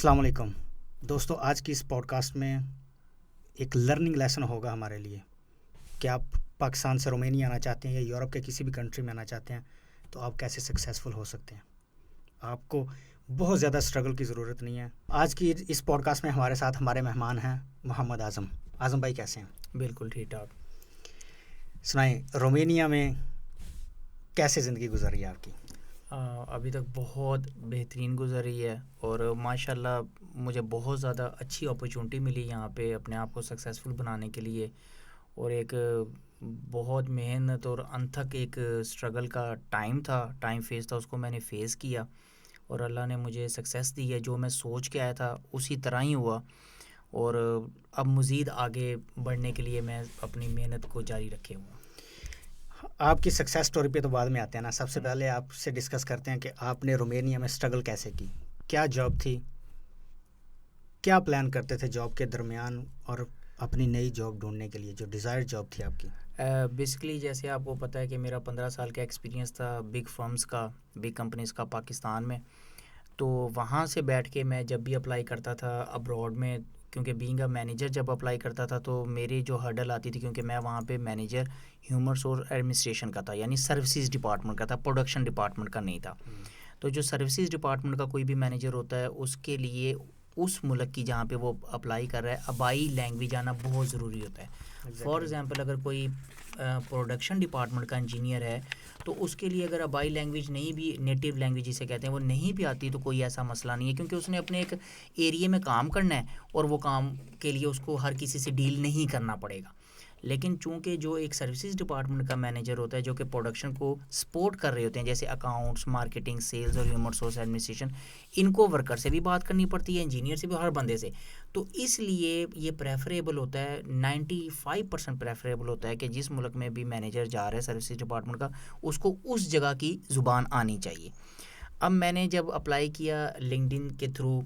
السلام علیکم دوستو، آج کی اس پوڈ کاسٹ میں ایک لرننگ لیسن ہوگا ہمارے لیے کہ آپ پاکستان سے رومینیا آنا چاہتے ہیں یا یورپ کے کسی بھی کنٹری میں آنا چاہتے ہیں تو آپ کیسے سکسیزفل ہو سکتے ہیں. آپ کو بہت زیادہ اسٹرگل کی ضرورت نہیں ہے. آج کی اس پوڈ کاسٹ میں ہمارے ساتھ ہمارے مہمان ہیں محمد اعظم بھائی. کیسے ہیں؟ بالکل ٹھیک ٹھاک. سنائیں، رومینیا میں کیسے زندگی گزری ہے آپ کی؟ ابھی تک بہت بہترین گزری ہے اور ماشاء اللہ مجھے بہت زیادہ اچھی اپرچونٹی ملی یہاں پہ اپنے آپ کو سکسیزفل بنانے کے لیے، اور ایک بہت محنت اور انتھک ایک اسٹرگل کا ٹائم فیس تھا، اس کو میں نے فیس کیا اور اللہ نے مجھے سکسیس دی ہے. جو میں سوچ کے آیا تھا اسی طرح ہی ہوا، اور اب مزید آگے بڑھنے کے لیے میں اپنی محنت کو جاری رکھے ہوں. آپ کی سکسیس سٹوری پہ تو بعد میں آتے ہیں نا. سب سے پہلے آپ سے ڈسکس کرتے ہیں کہ آپ نے رومینیا میں اسٹرگل کیسے کی، کیا جاب تھی، کیا پلان کرتے تھے جاب کے درمیان اور اپنی نئی جاب ڈھونڈنے کے لیے جو ڈیزائر جاب تھی آپ کی؟ بیسکلی جیسے آپ کو پتہ ہے کہ میرا 15 سال کا ایکسپیرینس تھا بگ فرمز کا، بگ کمپنیز کا پاکستان میں. تو وہاں سے بیٹھ کے میں جب بھی اپلائی کرتا تھا ابراڈ میں، کیونکہ بینگ اے مینیجر جب اپلائی کرتا تھا تو میری جو ہرڈل آتی تھی، کیونکہ میں وہاں پہ مینیجر ہیومن ریسورس ایڈمنسٹریشن کا تھا، یعنی سروسز ڈپارٹمنٹ کا تھا، پروڈکشن ڈپارٹمنٹ کا نہیں تھا. تو جو سروسز ڈپارٹمنٹ کا کوئی بھی مینیجر ہوتا ہے اس کے لیے اس ملک کی جہاں پہ وہ اپلائی کر رہا ہے آبائی لینگویج آنا بہت ضروری ہوتا ہے. فار ایگزامپل اگر کوئی پروڈکشن ڈپارٹمنٹ کا انجینئر ہے تو اس کے لیے اگر آبائی لینگویج نہیں بھی، نیٹیو لینگویج جسے کہتے ہیں، وہ نہیں بھی آتی تو کوئی ایسا مسئلہ نہیں ہے، کیونکہ اس نے اپنے ایک ایریے میں کام کرنا ہے اور وہ کام کے لیے اس کو ہر کسی سے ڈیل نہیں کرنا پڑے گا. لیکن چونکہ جو ایک سروسز ڈپارٹمنٹ کا مینیجر ہوتا ہے جو کہ پروڈکشن کو سپورٹ کر رہے ہوتے ہیں، جیسے اکاؤنٹس، مارکیٹنگ، سیلز اور ہیومن ریسورس ایڈمنسٹریشن، ان کو ورکر سے بھی بات کرنی پڑتی ہے، انجینئر سے بھی، ہر بندے سے. تو اس لیے یہ پریفریبل ہوتا ہے، 95% پریفریبل ہوتا ہے کہ جس ملک میں بھی مینیجر جا رہا ہے سروسز ڈپارٹمنٹ کا، اس کو اس جگہ کی زبان آنی چاہیے. اب میں نے جب اپلائی کیا لنکڈ ان کے تھرو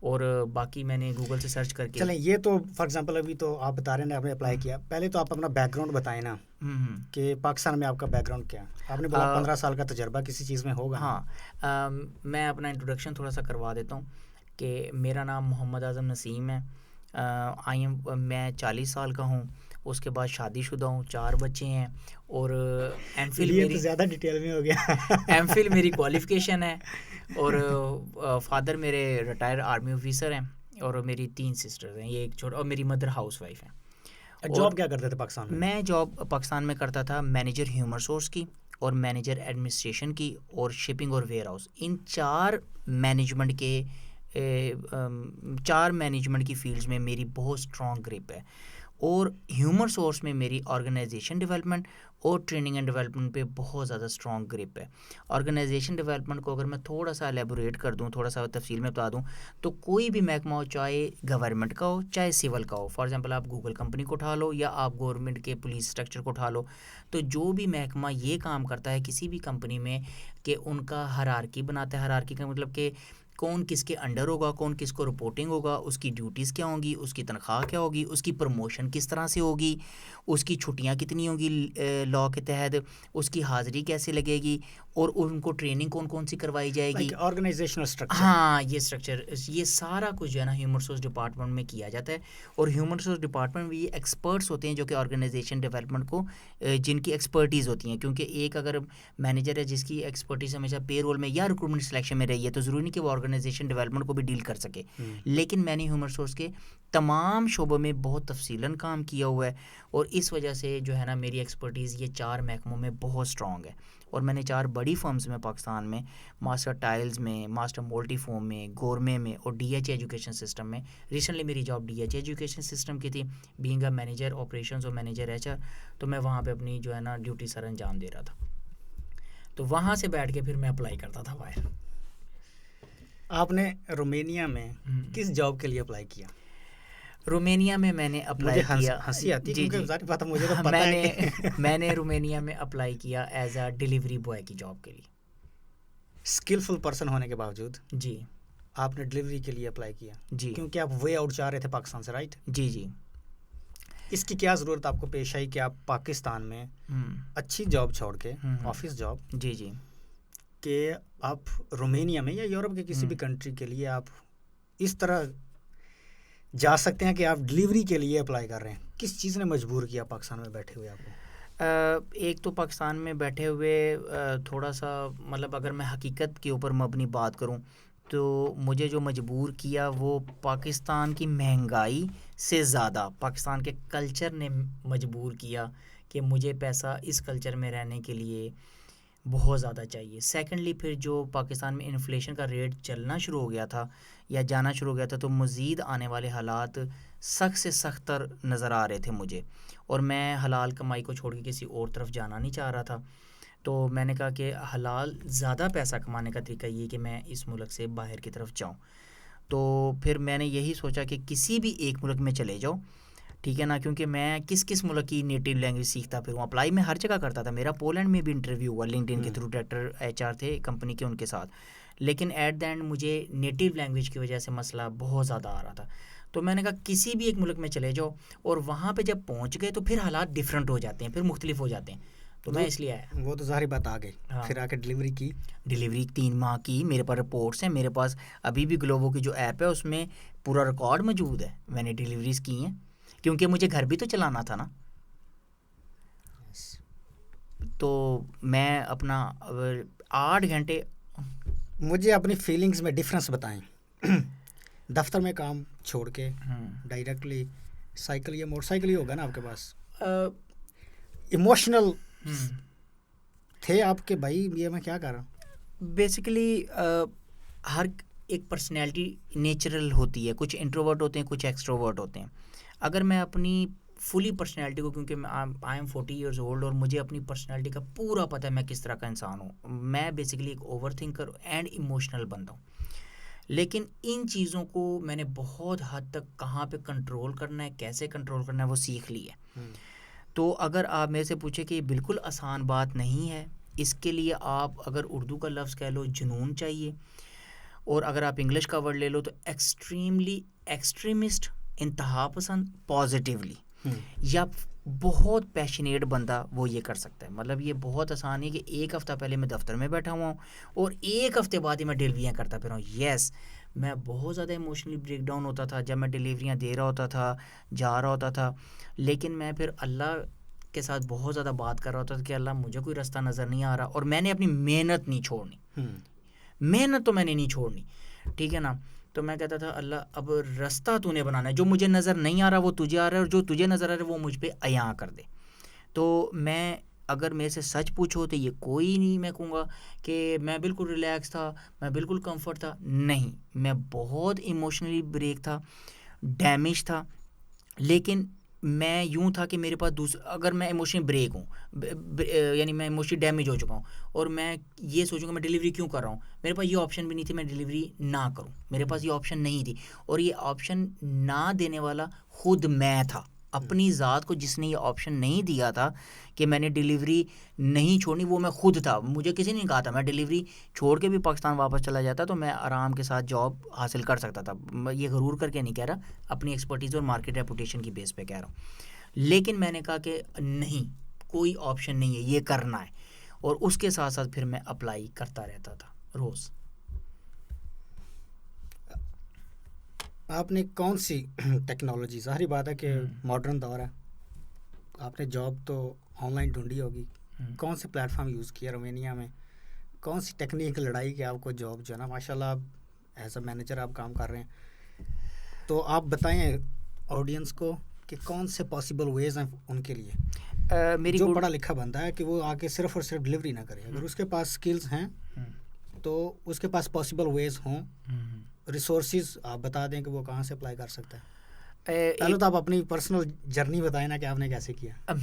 اور باقی میں نے گوگل سے سرچ کر کے. چلیں، یہ تو فار ایگزامپل ابھی تو آپ بتا رہے ہیں آپ نے اپلائی کیا، پہلے تو آپ اپنا بیک گراؤنڈ بتائیں نا کہ پاکستان میں آپ کا بیک گراؤنڈ کیا ہے. آپ نے بولا 15 سال کا تجربہ کسی چیز میں ہوگا. ہاں، میں اپنا انٹروڈکشن تھوڑا سا کروا دیتا ہوں کہ میرا نام محمد اعظم نسیم ہے. میں 40 سال کا ہوں. اس کے بعد شادی شدہ ہوں، 4 بچے ہیں، اور ایم فل یہ تو زیادہ ڈیٹیل میں ہو گیا. ایم فل میری کوالیفیکیشن ہے، اور فادر میرے ریٹائر آرمی آفیسر ہیں، اور میری 3 سسٹرز ہیں، یہ ایک چھوٹا، اور میری مدر ہاؤس وائف ہیں. جاب کیا کرتے تھے پاکستان میں؟ میں جاب پاکستان میں کرتا تھا مینیجر ہیومن ریسورس کی اور مینیجر ایڈمنسٹریشن کی اور شپنگ اور ویئر ہاؤس. ان 4 مینجمنٹ کی فیلڈز میں میری بہت اسٹرانگ گرپ ہے، اور ہیومن ریسورس میں میری آرگنائزیشن ڈیولپمنٹ اور ٹریننگ اینڈ ڈیولپمنٹ پہ بہت زیادہ اسٹرانگ گرپ ہے. آرگنائزیشن ڈیولپمنٹ کو اگر میں تھوڑا سا ایلیبوریٹ کر دوں، تھوڑا سا تفصیل میں بتا دوں، تو کوئی بھی محکمہ ہو، چاہے گورنمنٹ کا ہو چاہے سول کا ہو، فار ایگزامپل آپ گوگل کمپنی کو اٹھا لو یا آپ گورنمنٹ کے پولیس اسٹرکچر کو اٹھا لو، تو جو بھی محکمہ یہ کام کرتا ہے کسی بھی کمپنی میں کہ ان کا ہرارکی بناتا ہے. ہرارکی کا مطلب کہ کون کس کے انڈر ہوگا، کون کس کو رپورٹنگ ہوگا، اس کی ڈیوٹیز کیا ہوں گی، اس کی تنخواہ کیا ہوگی، اس کی پروموشن کس طرح سے ہوگی، اس کی چھٹیاں کتنی ہوں گی لا کے تحت، اس کی حاضری کیسے لگے گی، اور ان کو ٹریننگ کون کون سی کروائی جائے گی. Organisational structure. ہاں، یہ اسٹرکچر، یہ سارا کچھ جو ہے نا ہیومن ریسورس ڈپارٹمنٹ میں کیا جاتا ہے. اور ہیومن ریسورس ڈپارٹمنٹ میں یہ ایکسپرٹس ہوتے ہیں جو کہ آرگنائزیشن ڈیولپمنٹ کو جن کی ایکسپرٹیز ہوتی ہیں، کیونکہ ایک اگر مینیجر ہے جس کی ایکسپرٹیز ہمیشہ پے رول میں یا ریکروٹمنٹ سلیکشن میں رہی ہے تو ضروری نہیں کہ وہ آرگنائزیشن ڈیولپمنٹ کو بھی ڈیل کر سکے. لیکن میں نے ہیومن ریسورس کے تمام شعبوں میں بہت تفصیلاً کام کیا ہوا ہے، اور اس وجہ سے جو ہے نا میری ایکسپرٹیز یہ 4 محکموں میں بہت اسٹرانگ ہے. اور میں نے 4 بڑی فرمز میں پاکستان میں، ماسٹر ٹائلز میں، ماسٹر مولٹی فوم میں، گورمے میں، اور ڈی ایچ ایجوکیشن سسٹم میں. ریسنٹلی میری job D H education system کی تھی، بینگ اے مینیجر آپریشنز اور مینیجر ایچ آر. تو میں وہاں پہ اپنی جو ہے نا ڈیوٹی سر انجام دے رہا تھا. تو وہاں سے بیٹھ کے پھر میں اپلائی کرتا تھا باہر. آپ نے رومینیا میں کس جاب کے لیے اپلائی کیا؟ رومینیا میں میں نے اپلائی کیا، ہنسی آتی ہے کیونکہ ظاہر بات ہے مجھے تو پتہ ہے میں نے رومینیا میں اپلائی کیا ایز اے ڈیلیوری بوائے کی جاب کے لیے. اسکلفل پرسن ہونے کے باوجود جی آپ نے ڈلیوری کے لیے اپلائی کیا؟ جی کیونکہ آپ وے آؤٹ چاہ رہے تھے پاکستان سے، رائٹ؟ جی جی. اس کی کیا ضرورت آپ کو پیش آئی کہ آپ پاکستان میں اچھی جاب چھوڑ کے، آفس جاب، جی جی، کہ آپ رومینیا میں یا یورپ کے کسی بھی کنٹری کے لیے آپ اس طرح جا سکتے ہیں کہ آپ ڈلیوری کے لیے اپلائی کر رہے ہیں. کس چیز نے مجبور کیا پاکستان میں بیٹھے ہوئے آپ کو؟ ایک تو پاکستان میں بیٹھے ہوئے تھوڑا سا مطلب اگر میں حقیقت کے اوپر مبنی بات کروں تو مجھے جو مجبور کیا وہ پاکستان کی مہنگائی سے زیادہ پاکستان کے کلچر نے مجبور کیا کہ مجھے پیسہ اس کلچر میں رہنے کے لیے بہت زیادہ چاہیے. سیکنڈلی پھر جو پاکستان میں انفلیشن کا ریٹ چلنا شروع ہو گیا تھا یا جانا شروع ہو گیا تھا تو مزید آنے والے حالات سخت سے سخت تر نظر آ رہے تھے مجھے, اور میں حلال کمائی کو چھوڑ کے کسی اور طرف جانا نہیں چاہ رہا تھا. تو میں نے کہا کہ حلال زیادہ پیسہ کمانے کا طریقہ یہ کہ میں اس ملک سے باہر کی طرف جاؤں. تو پھر میں نے یہی سوچا کہ کسی بھی ایک ملک میں چلے جاؤ, ٹھیک ہے نا, کیونکہ میں کس ملک کی نیٹیو لینگویج سیکھتا پھر اپلائی میں ہر جگہ کرتا تھا. میرا پولینڈ میں بھی انٹرویو ہوا لنکڈ ان کے تھرو, ڈائریکٹر ایچ آر تھے کمپنی کے ان کے ساتھ, لیکن ایٹ دا اینڈ مجھے نیٹیو لینگویج کی وجہ سے مسئلہ بہت زیادہ آ رہا تھا. تو میں نے کہا کسی بھی ایک ملک میں چلے جاؤ, اور وہاں پہ جب پہنچ گئے تو پھر حالات ڈفرینٹ ہو جاتے ہیں, پھر مختلف ہو جاتے ہیں. تو میں اس لیے آیا. وہ تو ظاہری بات آ گئی. پھر آ کے ڈلیوری کی. ڈلیوری 3 ماہ کی, میرے پاس رپورٹس ہیں, میرے پاس ابھی بھی گلوبو کی جو ایپ ہے اس میں پورا ریکارڈ موجود ہے, میں نے ڈلیوریز کی ہیں کیونکہ مجھے گھر بھی تو چلانا تھا نا. تو میں اپنا 8 گھنٹے. مجھے اپنی فیلنگز میں ڈفرینس بتائیں. دفتر میں کام چھوڑ کے ڈائریکٹلی سائیکل یا موٹر سائیکل ہی ہوگا نا آپ کے پاس, ایموشنل تھے آپ کے بھائی یہ میں کیا کر رہا ہوں؟ بیسیکلی ہر ایک پرسنالٹی نیچرل ہوتی ہے, کچھ انٹروورٹ ہوتے ہیں, کچھ ایکسٹروورٹ ہوتے ہیں. اگر میں اپنی فلی پرسنالٹی کو, کیونکہ آئی ایم 40 ایئرز اولڈ اور مجھے اپنی پرسنالٹی کا پورا پتہ ہے میں کس طرح کا انسان ہوں. میں بیسیکلی ایک اوور تھنکر اینڈ ایموشنل بندہ ہوں, لیکن ان چیزوں کو میں نے بہت حد تک کہاں پہ کنٹرول کرنا ہے, کیسے کنٹرول کرنا ہے وہ سیکھ لی ہے. تو اگر آپ میرے سے پوچھیں کہ یہ بالکل آسان بات نہیں ہے, اس کے لیے آپ اگر اردو کا لفظ کہہ لو جنون چاہیے, اور اگر آپ انگلش کا ورڈ لے لو تو ایکسٹریملی ایکسٹریمسٹ, انتہا پسند, پازیٹیولی, یا بہت پیشنیٹ بندہ وہ یہ کر سکتا ہے. مطلب یہ بہت آسان ہے کہ ایک ہفتہ پہلے میں دفتر میں بیٹھا ہوا ہوں اور ایک ہفتے بعد ہی میں ڈلیوریاں کرتا پھر ہوں. یس, میں بہت زیادہ ایموشنلی بریک ڈاؤن ہوتا تھا جب میں ڈلیوریاں دے رہا ہوتا تھا, جا رہا ہوتا تھا, لیکن میں پھر اللہ کے ساتھ بہت زیادہ بات کر رہا ہوتا تھا کہ اللہ مجھے کوئی رستہ نظر نہیں آ رہا, اور میں نے اپنی محنت نہیں چھوڑنی, محنت تو میں نے نہیں چھوڑنی, ٹھیک ہے نا. تو میں کہتا تھا اللہ اب رستہ تو نے بنانا ہے, جو مجھے نظر نہیں آ رہا وہ تجھے آ رہا ہے, اور جو تجھے نظر آ رہا ہے وہ مجھ پہ عیاں کر دے. تو میں اگر میرے سے سچ پوچھو تو یہ کوئی نہیں میں کہوں گا کہ میں بالکل ریلیکس تھا, میں بالکل کمفرٹ تھا, نہیں, میں بہت ایموشنلی بریک تھا, ڈیمیج تھا. لیکن میں یوں تھا کہ میرے پاس اگر میں ایموشنلی بریک ہوں, یعنی میں ایموشنلی ڈیمیج ہو چکا ہوں, اور میں یہ سوچوں کہ میں ڈلیوری کیوں کر رہا ہوں, میرے پاس یہ آپشن بھی نہیں تھی میں ڈلیوری نہ کروں, میرے پاس یہ آپشن نہیں تھی. اور یہ آپشن نہ دینے والا خود میں تھا, اپنی ذات کو جس نے یہ آپشن نہیں دیا تھا کہ میں نے ڈلیوری نہیں چھوڑنی, وہ میں خود تھا. مجھے کسی نے نہیں کہا تھا, میں ڈلیوری چھوڑ کے بھی پاکستان واپس چلا جاتا تو میں آرام کے ساتھ جاب حاصل کر سکتا تھا. یہ غرور کر کے نہیں کہہ رہا, اپنی ایکسپرٹیز اور مارکیٹ ریپوٹیشن کی بیس پہ کہہ رہا ہوں. لیکن میں نے کہا کہ نہیں, کوئی آپشن نہیں ہے, یہ کرنا ہے, اور اس کے ساتھ ساتھ پھر میں اپلائی کرتا رہتا تھا روز. آپ نے کون سی ٹیکنالوجی, ظاہری بات ہے کہ ماڈرن دور ہے, آپ نے جاب تو آن لائن ڈھونڈی ہوگی, کون سے پلیٹ فارم یوز کیا رومینیا میں, کون سی ٹیکنیک لڑائی کہ آپ کو جاب جو ہے نا ماشاء اللہ آپ ایز اے مینیجر آپ کام کر رہے ہیں, تو آپ بتائیں آڈینس کو کہ کون سے پاسبل ویز ہیں ان کے لیے, جو پڑھا لکھا بندہ ہے کہ وہ آ کے صرف اور صرف ڈلیوری نہ کرے, اگر اس کے پاس سکلز ہیں تو اس کے پاس پاسبل ویز ہوں, ریسورسز آپ بتا دیں کہ وہ کہاں سے اپلائی کر سکتا ہے. پہلے تو آپ اپنی پرسنل جرنی بتائیں نا کہ آپ نے کیسے کیا.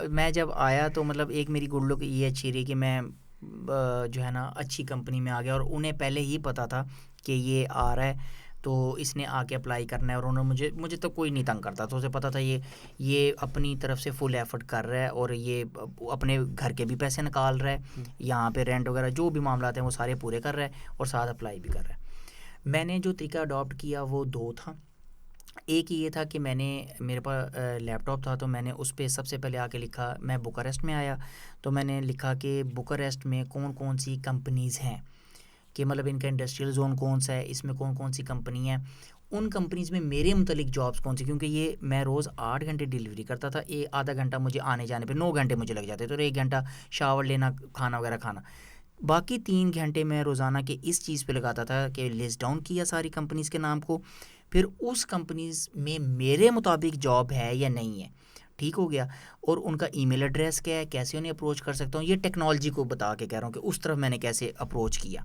میں جب آیا تو مطلب ایک میری گڈ لک یہ اچھی رہی کہ میں جو ہے نا اچھی کمپنی میں آ گیا, اور انہیں پہلے ہی پتہ تھا کہ یہ آ رہا ہے تو اس نے آ کے اپلائی کرنا ہے, اور انہوں نے مجھے تو کوئی نہیں تنگ کرتا, تو اسے پتہ تھا یہ اپنی طرف سے فل ایفرٹ کر رہا ہے, اور یہ اپنے گھر کے بھی پیسے نکال رہا ہے, یہاں پہ رینٹ وغیرہ جو بھی معاملات ہیں وہ سارے پورے کر رہا ہے, اور ساتھ اپلائی بھی کر رہا ہے. میں نے جو طریقہ اڈاپٹ کیا وہ 2 تھا. ایک یہ تھا کہ میرے پاس لیپ ٹاپ تھا, تو میں نے اس پہ سب سے پہلے آ کے لکھا, میں بوکاریسٹ میں آیا تو میں نے لکھا کہ بوکاریسٹ میں کون کون سی کمپنیز ہیں, کہ مطلب ان کا انڈسٹریل زون کون سا ہے, اس میں کون کون سی کنپنی ہیں, ان کمپنیز میں میرے متعلق جابس کون سی, کیونکہ یہ میں روز 8 گھنٹے ڈیلیوری کرتا تھا, آدھا گھنٹہ مجھے آنے جانے پہ 9 گھنٹے مجھے لگ جاتے تھے, اور 1 گھنٹہ شاور لینا, کھانا وغیرہ کھانا, باقی 3 گھنٹے میں روزانہ کے اس چیز پہ لگاتا تھا کہ لسٹ ڈاؤن کیا ساری کمپنیز کے نام کو, پھر اس کمپنیز میں میرے مطابق جاب ہے یا نہیں ہے, ٹھیک ہو گیا, اور ان کا ای میل ایڈریس کیا ہے, کیسے انہیں اپروچ کر سکتا ہوں, یہ ٹیکنالوجی کو بتا کے کہہ رہا ہوں کہ اس طرف میں نے کیسے اپروچ کیا.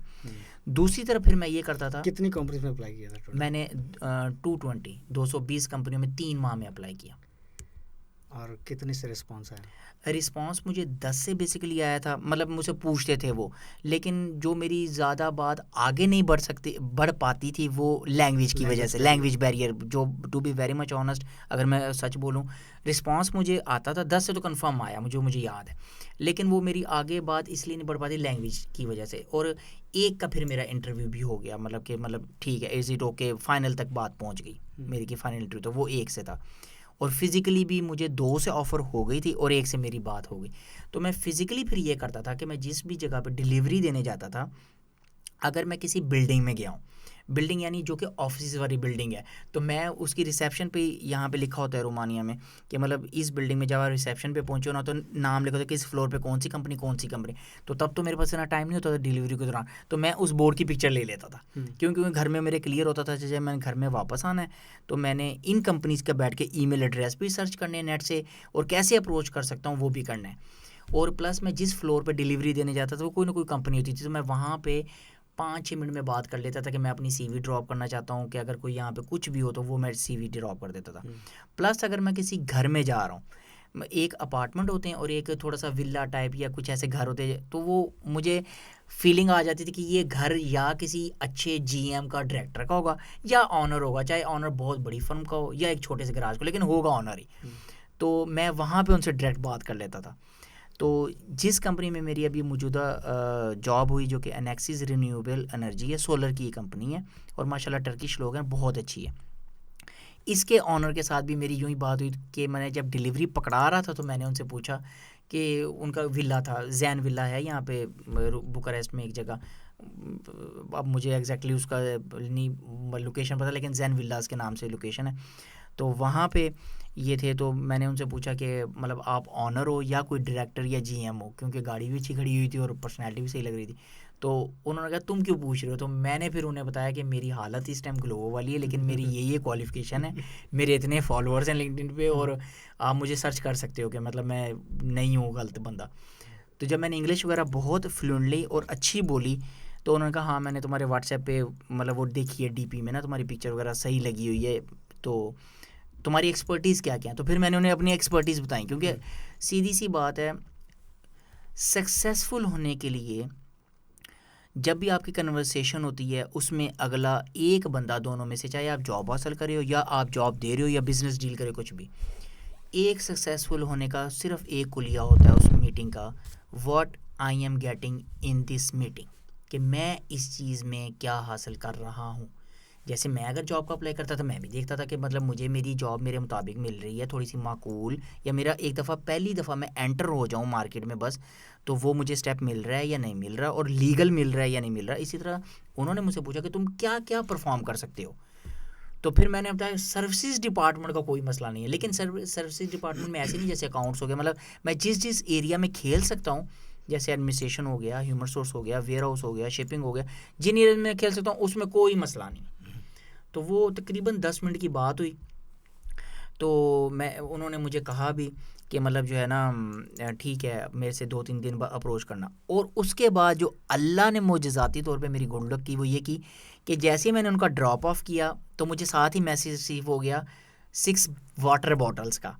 دوسری طرف پھر میں یہ کرتا تھا, کتنی کمپنیز میں اپلائی کیا تھا؟ میں نے 220 کمپنیوں میں 3 ماہ میں اپلائی کیا. اور کتنے سے رسپانس آیا؟ رسپانس مجھے 10 سے بیسیکلی آیا تھا, مطلب مجھ سے پوچھتے تھے وہ, لیکن جو میری زیادہ بات آگے نہیں بڑھ پاتی تھی وہ لینگویج کی وجہ سے, لینگویج بیریئر, جو to be very much honest اگر میں سچ بولوں, رسپانس مجھے آتا تھا 10 سے تو کنفرم آیا مجھے یاد ہے, لیکن وہ میری آگے بات اس لیے نہیں بڑھ پاتی لینگویج کی وجہ سے. اور ایک کا پھر میرا انٹرویو بھی ہو گیا, مطلب ٹھیک ہے, از اٹ اوکے, فائنل تک بات پہنچ گئی میری کی فائنل انٹرویو, تو وہ 1 سے تھا. اور فزیکلی بھی مجھے 2 سے آفر ہو گئی تھی اور 1 سے میری بات ہو گئی. تو میں فزیکلی پھر یہ کرتا تھا کہ میں جس بھی جگہ پہ ڈیلیوری دینے جاتا تھا, اگر میں کسی بلڈنگ میں گیا ہوں, بلڈنگ یعنی جو کہ آفیسز والی بلڈنگ ہے, تو میں اس کی ریسیپشن پہ, یہاں پہ لکھا ہوتا ہے رومانیہ میں کہ مطلب اس بلڈنگ میں جب آپ ریسیپشن پہ پہنچو نا, تو نام لکھا ہوتا ہے کس فلور پہ کون سی کمپنی, تو تب تو میرے پاس اتنا ٹائم نہیں ہوتا تھا ڈیلیوری کے دوران, تو میں اس بورڈ کی پکچر لے لیتا تھا, کیونکہ گھر میں میرے کلیئر ہوتا تھا جب میں گھر میں واپس آنا ہے تو میں نے ان کمپنیز کا بیٹھ کے ای میل ایڈریس بھی سرچ کرنے ہیں نیٹ سے, اور کیسے اپروچ کر سکتا ہوں وہ بھی کرنا ہے. اور پلس میں جس فلور پہ ڈیلیوری دینے جاتا تھا وہ کوئی نہ کوئی کمپنی ہوتی تھی, تو میں وہاں پہ 5-6 منٹ میں بات کر لیتا تھا کہ میں اپنی سی وی ڈراپ کرنا چاہتا ہوں, کہ اگر کوئی یہاں پہ کچھ بھی ہو تو وہ میں سی وی ڈراپ کر دیتا تھا. پلس اگر میں کسی گھر میں جا رہا ہوں, ایک اپارٹمنٹ ہوتے ہیں اور ایک تھوڑا سا ولا ٹائپ یا کچھ ایسے گھر ہوتے ہیں, تو وہ مجھے فیلنگ آ جاتی تھی کہ یہ گھر یا کسی اچھے جی ایم کا, ڈائریکٹر کا ہوگا, یا آنر ہوگا, چاہے آنر بہت بڑی فرم کا ہو یا ایک چھوٹے سے گراج کو, لیکن ہوگا آنر ہی. تو میں وہاں پہ ان سے ڈائریکٹ بات کر لیتا تھا. تو جس کمپنی میں میری ابھی موجودہ جاب ہوئی, جو کہ انیکسس رینیویبل انرجی ہے, سولر کی کمپنی ہے, اور ماشاءاللہ ٹرکش لوگ ہیں, بہت اچھی ہے. اس کے آنر کے ساتھ بھی میری یوں ہی بات ہوئی کہ میں نے جب ڈیلیوری پکڑا رہا تھا تو میں نے ان سے پوچھا کہ ان کا ولا تھا, زین ولا ہے یہاں پہ بوکاریسٹ میں ایک جگہ, اب مجھے ایگزیکٹلی اس کا نہیں لوکیشن پتہ, لیکن زین ولاز کے نام سے لوکیشن ہے. تو وہاں پہ یہ تھے, تو میں نے ان سے پوچھا کہ مطلب آپ آنر ہو یا کوئی ڈائریکٹر یا جی ایم ہو, کیونکہ گاڑی بھی اچھی کھڑی ہوئی تھی اور پرسنالٹی بھی صحیح لگ رہی تھی. تو انہوں نے کہا تم کیوں پوچھ رہے ہو, تو میں نے پھر انہیں بتایا کہ میری حالت اس ٹائم گلو والی ہے, لیکن میری یہ کوالیفیکیشن ہے, میرے اتنے فالوورز ہیں لنکڈ ان پہ, اور آپ مجھے سرچ کر سکتے ہو کہ مطلب میں نہیں ہوں غلط بندہ. تو جب میں نے انگلش وغیرہ بہت فلوئنٹلی اور اچھی بولی, تو انہوں نے کہا ہاں میں نے تمہارے واٹس ایپ پہ مطلب وہ دیکھی ہے ڈی پی میں نا, تمہاری پکچر وغیرہ صحیح لگی ہوئی ہے, تو تمہاری ایکسپرٹیز کیا کیا ہے. تو پھر میں نے انہیں اپنی ایکسپرٹیز بتائیں, کیونکہ سیدھی سی بات ہے, سکسیزفل ہونے کے لیے جب بھی آپ کی کنورسیشن ہوتی ہے اس میں اگلا ایک بندہ, دونوں میں سے, چاہے آپ جاب حاصل کرے ہو یا آپ جاب دے رہے ہو یا بزنس ڈیل کرے, کچھ بھی, ایک سکسیزفل ہونے کا صرف ایک کلیہ ہوتا ہے اس میٹنگ کا, what I am getting in this meeting, کہ میں اس چیز میں کیا حاصل کر رہا ہوں. جیسے میں اگر جاب کا اپلائی کرتا تھا, میں بھی دیکھتا تھا کہ مطلب مجھے میری جاب میرے مطابق مل رہی ہے, تھوڑی سی معقول, یا میرا ایک دفعہ پہلی دفعہ میں انٹر ہو جاؤں مارکیٹ میں بس, تو وہ مجھے اسٹیپ مل رہا ہے یا نہیں مل رہا, اور لیگل مل رہا ہے یا نہیں مل رہا. اسی طرح انہوں نے مجھ سے پوچھا کہ تم کیا کیا پرفارم کر سکتے ہو, تو پھر میں نے بتایا سروسز ڈپارٹمنٹ کا کوئی مسئلہ نہیں ہے, لیکن سروسز ڈپارٹمنٹ میں ایسے نہیں جیسے اکاؤنٹس ہو گیا, مطلب میں جس ایریا میں کھیل سکتا ہوں, جیسے ایڈمنسٹریشن ہو گیا, ہیومن سورس ہو گیا, ویئر ہاؤس ہو گیا, شپنگ ہو گیا, جن ایریا میں کھیل سکتا ہوں اس میں کوئی مسئلہ نہیں. تو وہ تقریباً 10 منٹ کی بات ہوئی. تو انہوں نے مجھے کہا بھی کہ مطلب جو ہے نا ٹھیک ہے, میرے سے 2-3 دن بعد اپروچ کرنا. اور اس کے بعد جو اللہ نے معجزاتی طور پہ میری گڈ لک کی وہ یہ کی کہ جیسے میں نے ان کا ڈراپ آف کیا تو مجھے ساتھ ہی میسیج ریسیو ہو گیا 6 واٹر بوٹلز کا.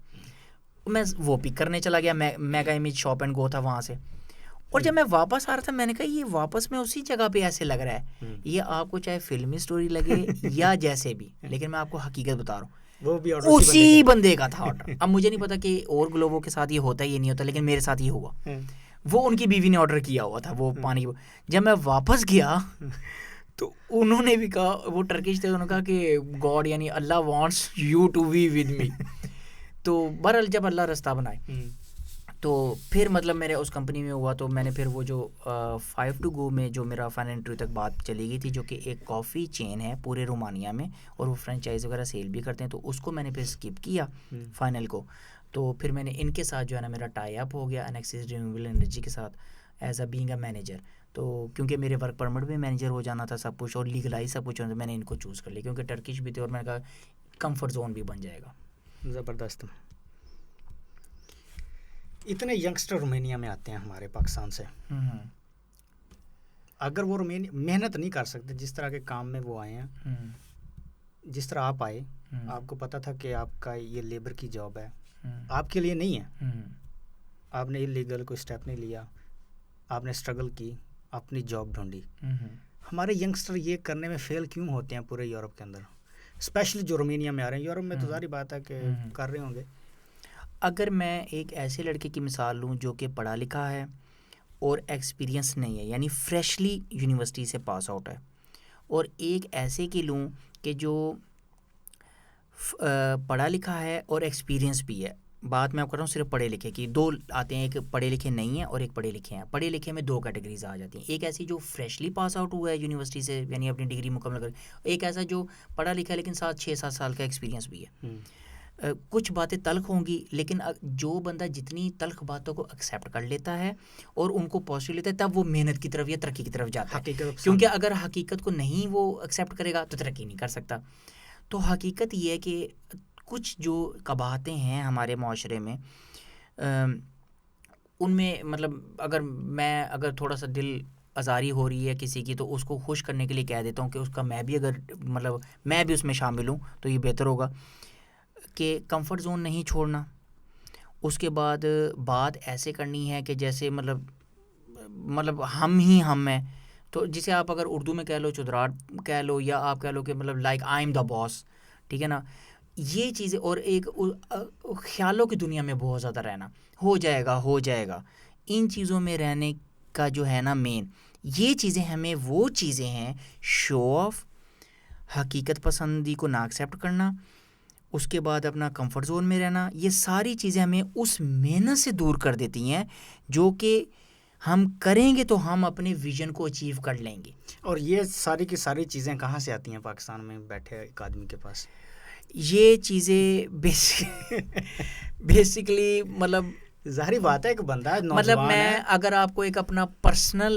میں وہ پک کرنے چلا گیا, mega image shop and go تھا وہاں سے. اور جب میں واپس آ رہا تھا میں نے کہا یہ واپس میں اسی جگہ پہ ایسے لگ رہا ہے, یہ آپ کو چاہے فلمی سٹوری لگے یا جیسے بھی, لیکن میں آپ کو حقیقت بتا رہا ہوں, وہ بھی اسی بندے کا تھا آرڈر. اب مجھے نہیں پتا کہ اور گلوبوں کے ساتھ یہ ہوتا ہے یہ نہیں ہوتا, لیکن میرے ساتھ یہ ہوا. وہ ان کی بیوی نے آرڈر کیا ہوا تھا وہ پانی. جب میں واپس گیا تو انہوں نے بھی کہا, وہ ٹرکش تھے, انہوں نے کہا کہ گاڈ یعنی Allah wants you to be with me. تو بہرحال جب اللہ راستہ بنائے تو پھر مطلب میرے اس کمپنی میں ہوا تو میں نے پھر وہ جو 5 to go میں جو میرا فائنل انٹرویو تک بات چلی گئی تھی جو کہ ایک کافی چین ہے پورے رومانیہ میں اور وہ فرینچائز وغیرہ سیل بھی کرتے ہیں، تو اس کو میں نے پھر اسکپ کیا فائنل کو. تو پھر میں نے ان کے ساتھ جو ہے نا میرا ٹائی اپ ہو گیا انیکسس رینیویبل انرجی کے ساتھ as a being a manager. تو کیونکہ میرے ورک پرمٹ میں مینیجر ہو جانا تھا سب کچھ اور لیگلائی سب کچھ ہونا تھا، میں نے ان کو چوز کر لیا کیونکہ ٹرکش بھی تھے اور میں نے کہا کمفرٹ زون بھی بن جائے گا. زبردست. اتنے ینگسٹر رومینیا میں آتے ہیں ہمارے پاکستان سے، اگر وہ رومینیا محنت نہیں کر سکتے جس طرح کے کام میں وہ آئے ہیں، جس طرح آپ آئے، آپ کو پتا تھا کہ آپ کا یہ لیبر کی جاب ہے، آپ کے لیے نہیں ہے، آپ نے لیگل کوئی اسٹیپ نہیں لیا، آپ نے اسٹرگل کی، اپنی جاب ڈھونڈی. ہمارے ینگسٹر یہ کرنے میں فیل کیوں ہوتے ہیں پورے یورپ کے اندر، اسپیشلی جو رومینیا میں آ رہے ہیں؟ یورپ میں تو ظاہری بات ہے کہ کر رہے ہوں گے. اگر میں ایک ایسے لڑکے کی مثال لوں جو کہ پڑھا لکھا ہے اور ایکسپیرینس نہیں ہے، یعنی فریشلی یونیورسٹی سے پاس آؤٹ ہے، اور ایک ایسے کی لوں کہ جو پڑھا لکھا ہے اور ایکسپیرینس بھی ہے. بات میں آپ کر رہا ہوں صرف پڑھے لکھے کی. دو آتے ہیں، ایک پڑھے لکھے نہیں ہیں اور ایک پڑھے لکھے ہیں. پڑھے لکھے میں دو کیٹیگریز آ جاتی ہیں، ایک ایسی جو فریشلی پاس آؤٹ ہوا ہے یونیورسٹی سے یعنی اپنی ڈگری مکمل کر، ایک ایسا جو پڑھا لکھا ہے لیکن 6-7 سال کا ایکسپیرینس بھی ہے. کچھ باتیں تلخ ہوں گی لیکن جو بندہ جتنی تلخ باتوں کو ایکسیپٹ کر لیتا ہے اور ان کو پازیٹیو لیتا ہے تب وہ محنت کی طرف یا ترقی کی طرف جاتا ہے. کیونکہ اگر حقیقت کو نہیں وہ ایکسیپٹ کرے گا تو ترقی نہیں کر سکتا. تو حقیقت یہ ہے کہ کچھ جو قباحتیں ہیں ہمارے معاشرے میں ان میں مطلب اگر تھوڑا سا دل آزاری ہو رہی ہے کسی کی تو اس کو خوش کرنے کے لیے کہہ دیتا ہوں کہ اس کا میں بھی اس میں شامل ہوں تو یہ بہتر ہوگا کہ کمفرٹ زون نہیں چھوڑنا. اس کے بعد بات ایسے کرنی ہے کہ جیسے مطلب ہم ہیں، تو جسے آپ اگر اردو میں کہہ لو چودراہٹ کہہ لو یا آپ کہہ لو کہ مطلب لائک آئی ایم دا باس، ٹھیک ہے نا. یہ چیزیں اور ایک خیالوں کی دنیا میں بہت زیادہ رہنا، ہو جائے گا ان چیزوں میں رہنے کا جو ہے نا مین یہ چیزیں ہمیں وہ چیزیں ہیں شو آف، حقیقت پسندی کو نہ ایکسیپٹ کرنا، اس کے بعد اپنا کمفرٹ زون میں رہنا. یہ ساری چیزیں ہمیں اس محنت سے دور کر دیتی ہیں جو کہ ہم کریں گے تو ہم اپنے ویژن کو اچیو کر لیں گے. اور یہ ساری کی ساری چیزیں کہاں سے آتی ہیں پاکستان میں بیٹھے ایک آدمی کے پاس؟ یہ چیزیں بیسیکلی مطلب ظاہری بات ہے کہ بندہ مطلب میں اگر آپ کو ایک اپنا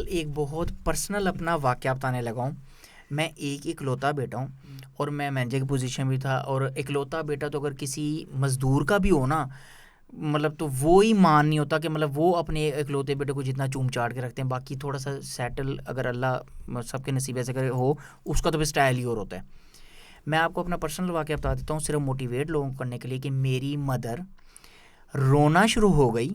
ایک بہت پرسنل اپنا واقعہ بتانے لگا ہوں. میں ایک اکلوتا بیٹا ہوں اور میں مینیجر کی پوزیشن بھی تھا، اور اکلوتا بیٹا تو اگر کسی مزدور کا بھی ہو نا مطلب تو وہی مان نہیں ہوتا کہ مطلب وہ اپنے اکلوتے بیٹے کو جتنا چوم چاٹ کے رکھتے ہیں، باقی تھوڑا سا سیٹل اگر اللہ سب کے نصیب ایسے کرے ہو اس کا تو پھر اسٹائل ہی اور ہوتا ہے. میں آپ کو اپنا پرسنل واقعہ بتا دیتا ہوں صرف موٹیویٹ لوگوں کو کرنے کے لیے کہ میری مدر رونا شروع ہو گئی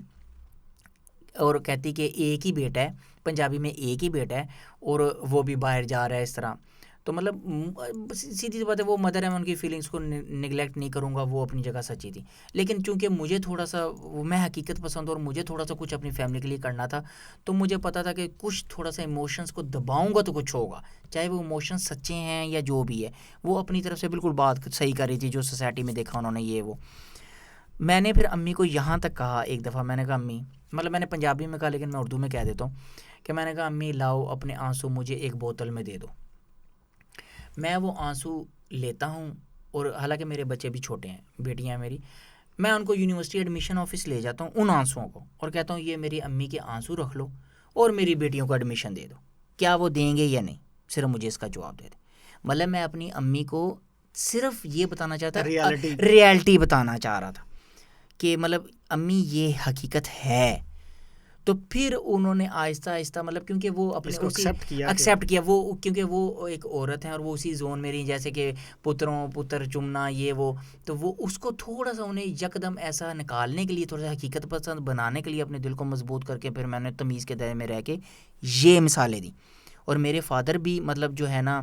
اور کہتی کہ ایک ہی بیٹا ہے، پنجابی میں ایک ہی بیٹا ہے اور وہ بھی باہر جا رہا ہے اس طرح. تو مطلب سیدھی سی بات ہے وہ مدر ہے، میں ان کی فیلنگس کو نگلیکٹ نہیں کروں گا، وہ اپنی جگہ سچی تھی. لیکن چونکہ مجھے تھوڑا سا میں حقیقت پسند اور مجھے تھوڑا سا کچھ اپنی فیملی کے لیے کرنا تھا، تو مجھے پتا تھا کہ کچھ تھوڑا سا ایموشنس کو دباؤں گا تو کچھ ہوگا، چاہے وہ ایموشنس سچے ہیں یا جو بھی ہے. وہ اپنی طرف سے بالکل بات صحیح کر رہی تھی جو سوسائٹی میں دیکھا انہوں نے یہ وہ. میں نے پھر امی کو یہاں تک کہا ایک دفعہ، میں نے کہا امی، مطلب میں نے پنجابی میں کہا لیکن میں اردو میں کہہ دیتا ہوں کہ میں نے کہا امی لاؤ اپنے آنسو مجھے ایک بوتل میں دے دو. میں وہ آنسو لیتا ہوں اور حالانکہ میرے بچے بھی چھوٹے ہیں، بیٹیاں ہیں میری، میں ان کو یونیورسٹی ایڈمیشن آفس لے جاتا ہوں ان آنسوؤں کو اور کہتا ہوں یہ میری امی کے آنسو رکھ لو اور میری بیٹیوں کو ایڈمیشن دے دو. کیا وہ دیں گے یا نہیں، صرف مجھے اس کا جواب دے دیں. مطلب میں اپنی امی کو صرف یہ بتانا چاہتا تھا، ریالٹی بتانا چاہ رہا تھا کہ مطلب امی یہ حقیقت ہے. تو پھر انہوں نے آہستہ آہستہ مطلب کیونکہ وہ اپنے ایکسیپٹ کیا وہ کیونکہ وہ ایک عورت ہیں اور وہ اسی زون میں رہی جیسے کہ پتر چمنا یہ وہ، تو وہ اس کو تھوڑا سا انہیں یکدم ایسا نکالنے کے لیے تھوڑا سا حقیقت پسند بنانے کے لیے اپنے دل کو مضبوط کر کے پھر میں نے تمیز کے دائرے میں رہ کے یہ مثالیں دیں. اور میرے فادر بھی مطلب جو ہے نا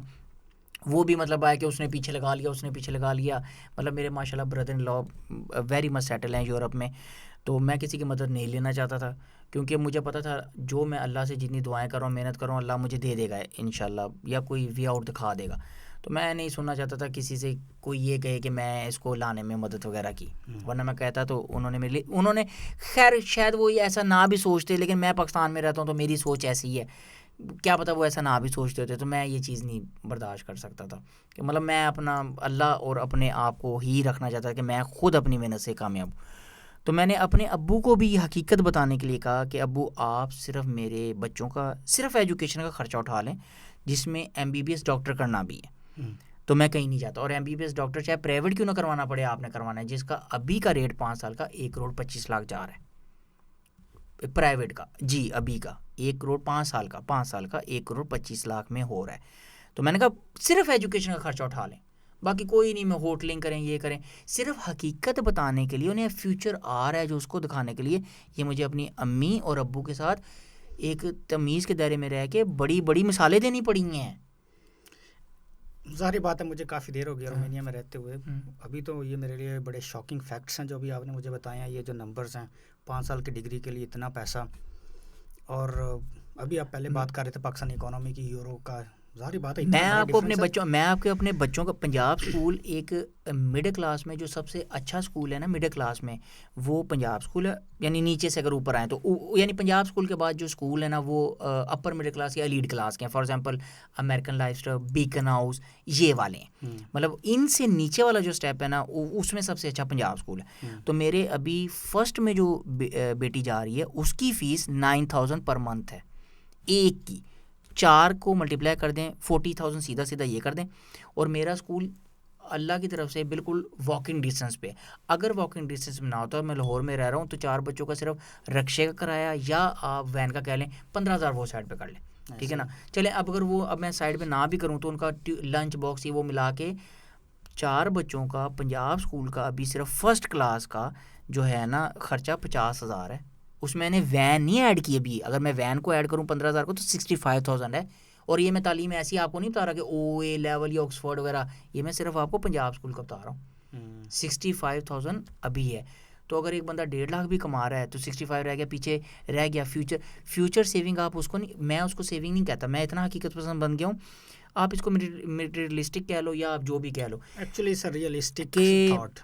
وہ بھی مطلب آیا کہ اس نے پیچھے لگا لیا. مطلب میرے ماشاء اللہ brother in law very much settle ہیں یورپ میں. تو میں کسی کی مدد نہیں لینا چاہتا تھا کیونکہ مجھے پتا تھا جو میں اللہ سے جتنی دعائیں کر رہا ہوں محنت کر رہا ہوں اللہ مجھے دے دے گا انشاءاللہ، یا کوئی وے آؤٹ دکھا دے گا. تو میں نہیں سننا چاہتا تھا کسی سے کوئی یہ کہے کہ میں اس کو لانے میں مدد وغیرہ کی, ورنہ میں کہتا تو انہوں نے میرے لیے, انہوں نے خیر شاید وہ ایسا نہ بھی سوچتے, لیکن میں پاکستان میں رہتا ہوں تو میری سوچ ایسی ہے, کیا پتہ وہ ایسا نہ بھی سوچتے ہوتے, تو میں یہ چیز نہیں برداشت کر سکتا تھا کہ مطلب میں اپنا اللہ اور اپنے آپ کو ہی رکھنا چاہتا کہ میں خود اپنی محنت سے کامیاب ہوں. تو میں نے اپنے ابو کو بھی یہ حقیقت بتانے کے لیے کہا کہ ابو آپ صرف میرے بچوں کا صرف ایجوکیشن کا خرچہ اٹھا لیں, جس میں MBBS ڈاکٹر کرنا بھی ہے, تو میں کہیں نہیں جاتا. اور MBBS ڈاکٹر چاہے پرائیویٹ کیوں نہ کروانا پڑے, آپ نے کروانا ہے, جس کا ابھی کا ریٹ 5 سال کا 1,25,00,000 جا رہا ہے پرائیویٹ کا. جی ابھی کا 1 کروڑ 5 سال کا 1,25,00,000 میں ہو رہا ہے. تو میں نے کہا صرف ایجوکیشن کا خرچہ اٹھا لیں, باقی کوئی نہیں, میں ہوٹلنگ کریں یہ کریں, صرف حقیقت بتانے کے لیے, انہیں فیوچر آ رہا ہے جو اس کو دکھانے کے لیے. یہ مجھے اپنی امی اور ابو کے ساتھ ایک تمیز کے دائرے میں رہ کے بڑی بڑی مثالیں دینی پڑی ہیں. ظاہری بات ہے مجھے کافی دیر ہو گیا رومینیا میں رہتے ہوئے, ابھی تو یہ میرے لیے بڑے شاکنگ فیکٹس ہیں جو ابھی آپ نے مجھے بتائے ہیں, یہ جو نمبرز ہیں 5 سال کی ڈگری کے لیے اتنا پیسہ. اور ابھی آپ پہلے بات کر رہے تھے پاکستانی اکانومی کی, یورو کا, ظاہری بات ہے میں آپ کے اپنے بچوں کا پنجاب اسکول ایک مڈل کلاس میں جو سب سے اچھا اسکول ہے نا مڈل کلاس میں, وہ پنجاب اسکول ہے. یعنی نیچے سے اگر اوپر آئیں تو یعنی پنجاب اسکول کے بعد جو اسکول ہے نا وہ اپر مڈل کلاس یا لیڈ کلاس کے ہیں. For example American lifestyle, Beaconhouse, یہ والے ہیں. مطلب ان سے نیچے والا جو اسٹیپ ہے نا اس میں سب سے اچھا پنجاب اسکول ہے. تو میرے ابھی فرسٹ میں جو بیٹی جا رہی ہے اس کی فیس 9,000 پر منتھ ہے ایک کی. 4 کو ملٹیپلائی کر دیں 40,000 سیدھا سیدھا یہ کر دیں. اور میرا اسکول اللہ کی طرف سے بالکل واکنگ ڈسٹینس پہ. اگر واکنگ ڈسٹینس میں نہ ہوتا, میں لاہور میں رہ رہا ہوں, تو 4 بچوں کا صرف رکشے کا کرایہ یا آپ وین کا کہہ لیں 15,000 وہ سائڈ پہ کر لیں, ٹھیک ہے نا. چلیں اب اگر وہ اب میں سائڈ پہ نہ بھی کروں تو ان کا لنچ باکس یہ وہ ملا کے 4 بچوں کا پنجاب اسکول کا ابھی صرف فرسٹ کلاس کا جو ہے نا خرچہ 50,000 ہے. اس میں نے وین نہیں ایڈ کی ابھی, اگر میں وین کو ایڈ کروں 15,000 کو تو 65,000 ہے. اور یہ میں تعلیم ایسی آپ کو نہیں بتا رہا کہ OA لیول یا آکسفورڈ وغیرہ, یہ میں صرف آپ کو پنجاب اسکول کا بتا رہا ہوں. 65,000 ابھی ہے. تو اگر ایک بندہ 1.5 لاکھ بھی کما رہا ہے تو 65 رہ گیا, پیچھے رہ گیا فیوچر سیونگ. آپ اس کو نہیں, میں اس کو سیونگ نہیں کہتا, میں اتنا حقیقت پسند بن گیا ہوں. آپ اس کو مٹیریلسٹک کہہ لو یا آپ جو بھی کہہ لو, ایکچولی سر ریئلسٹک تھاٹ.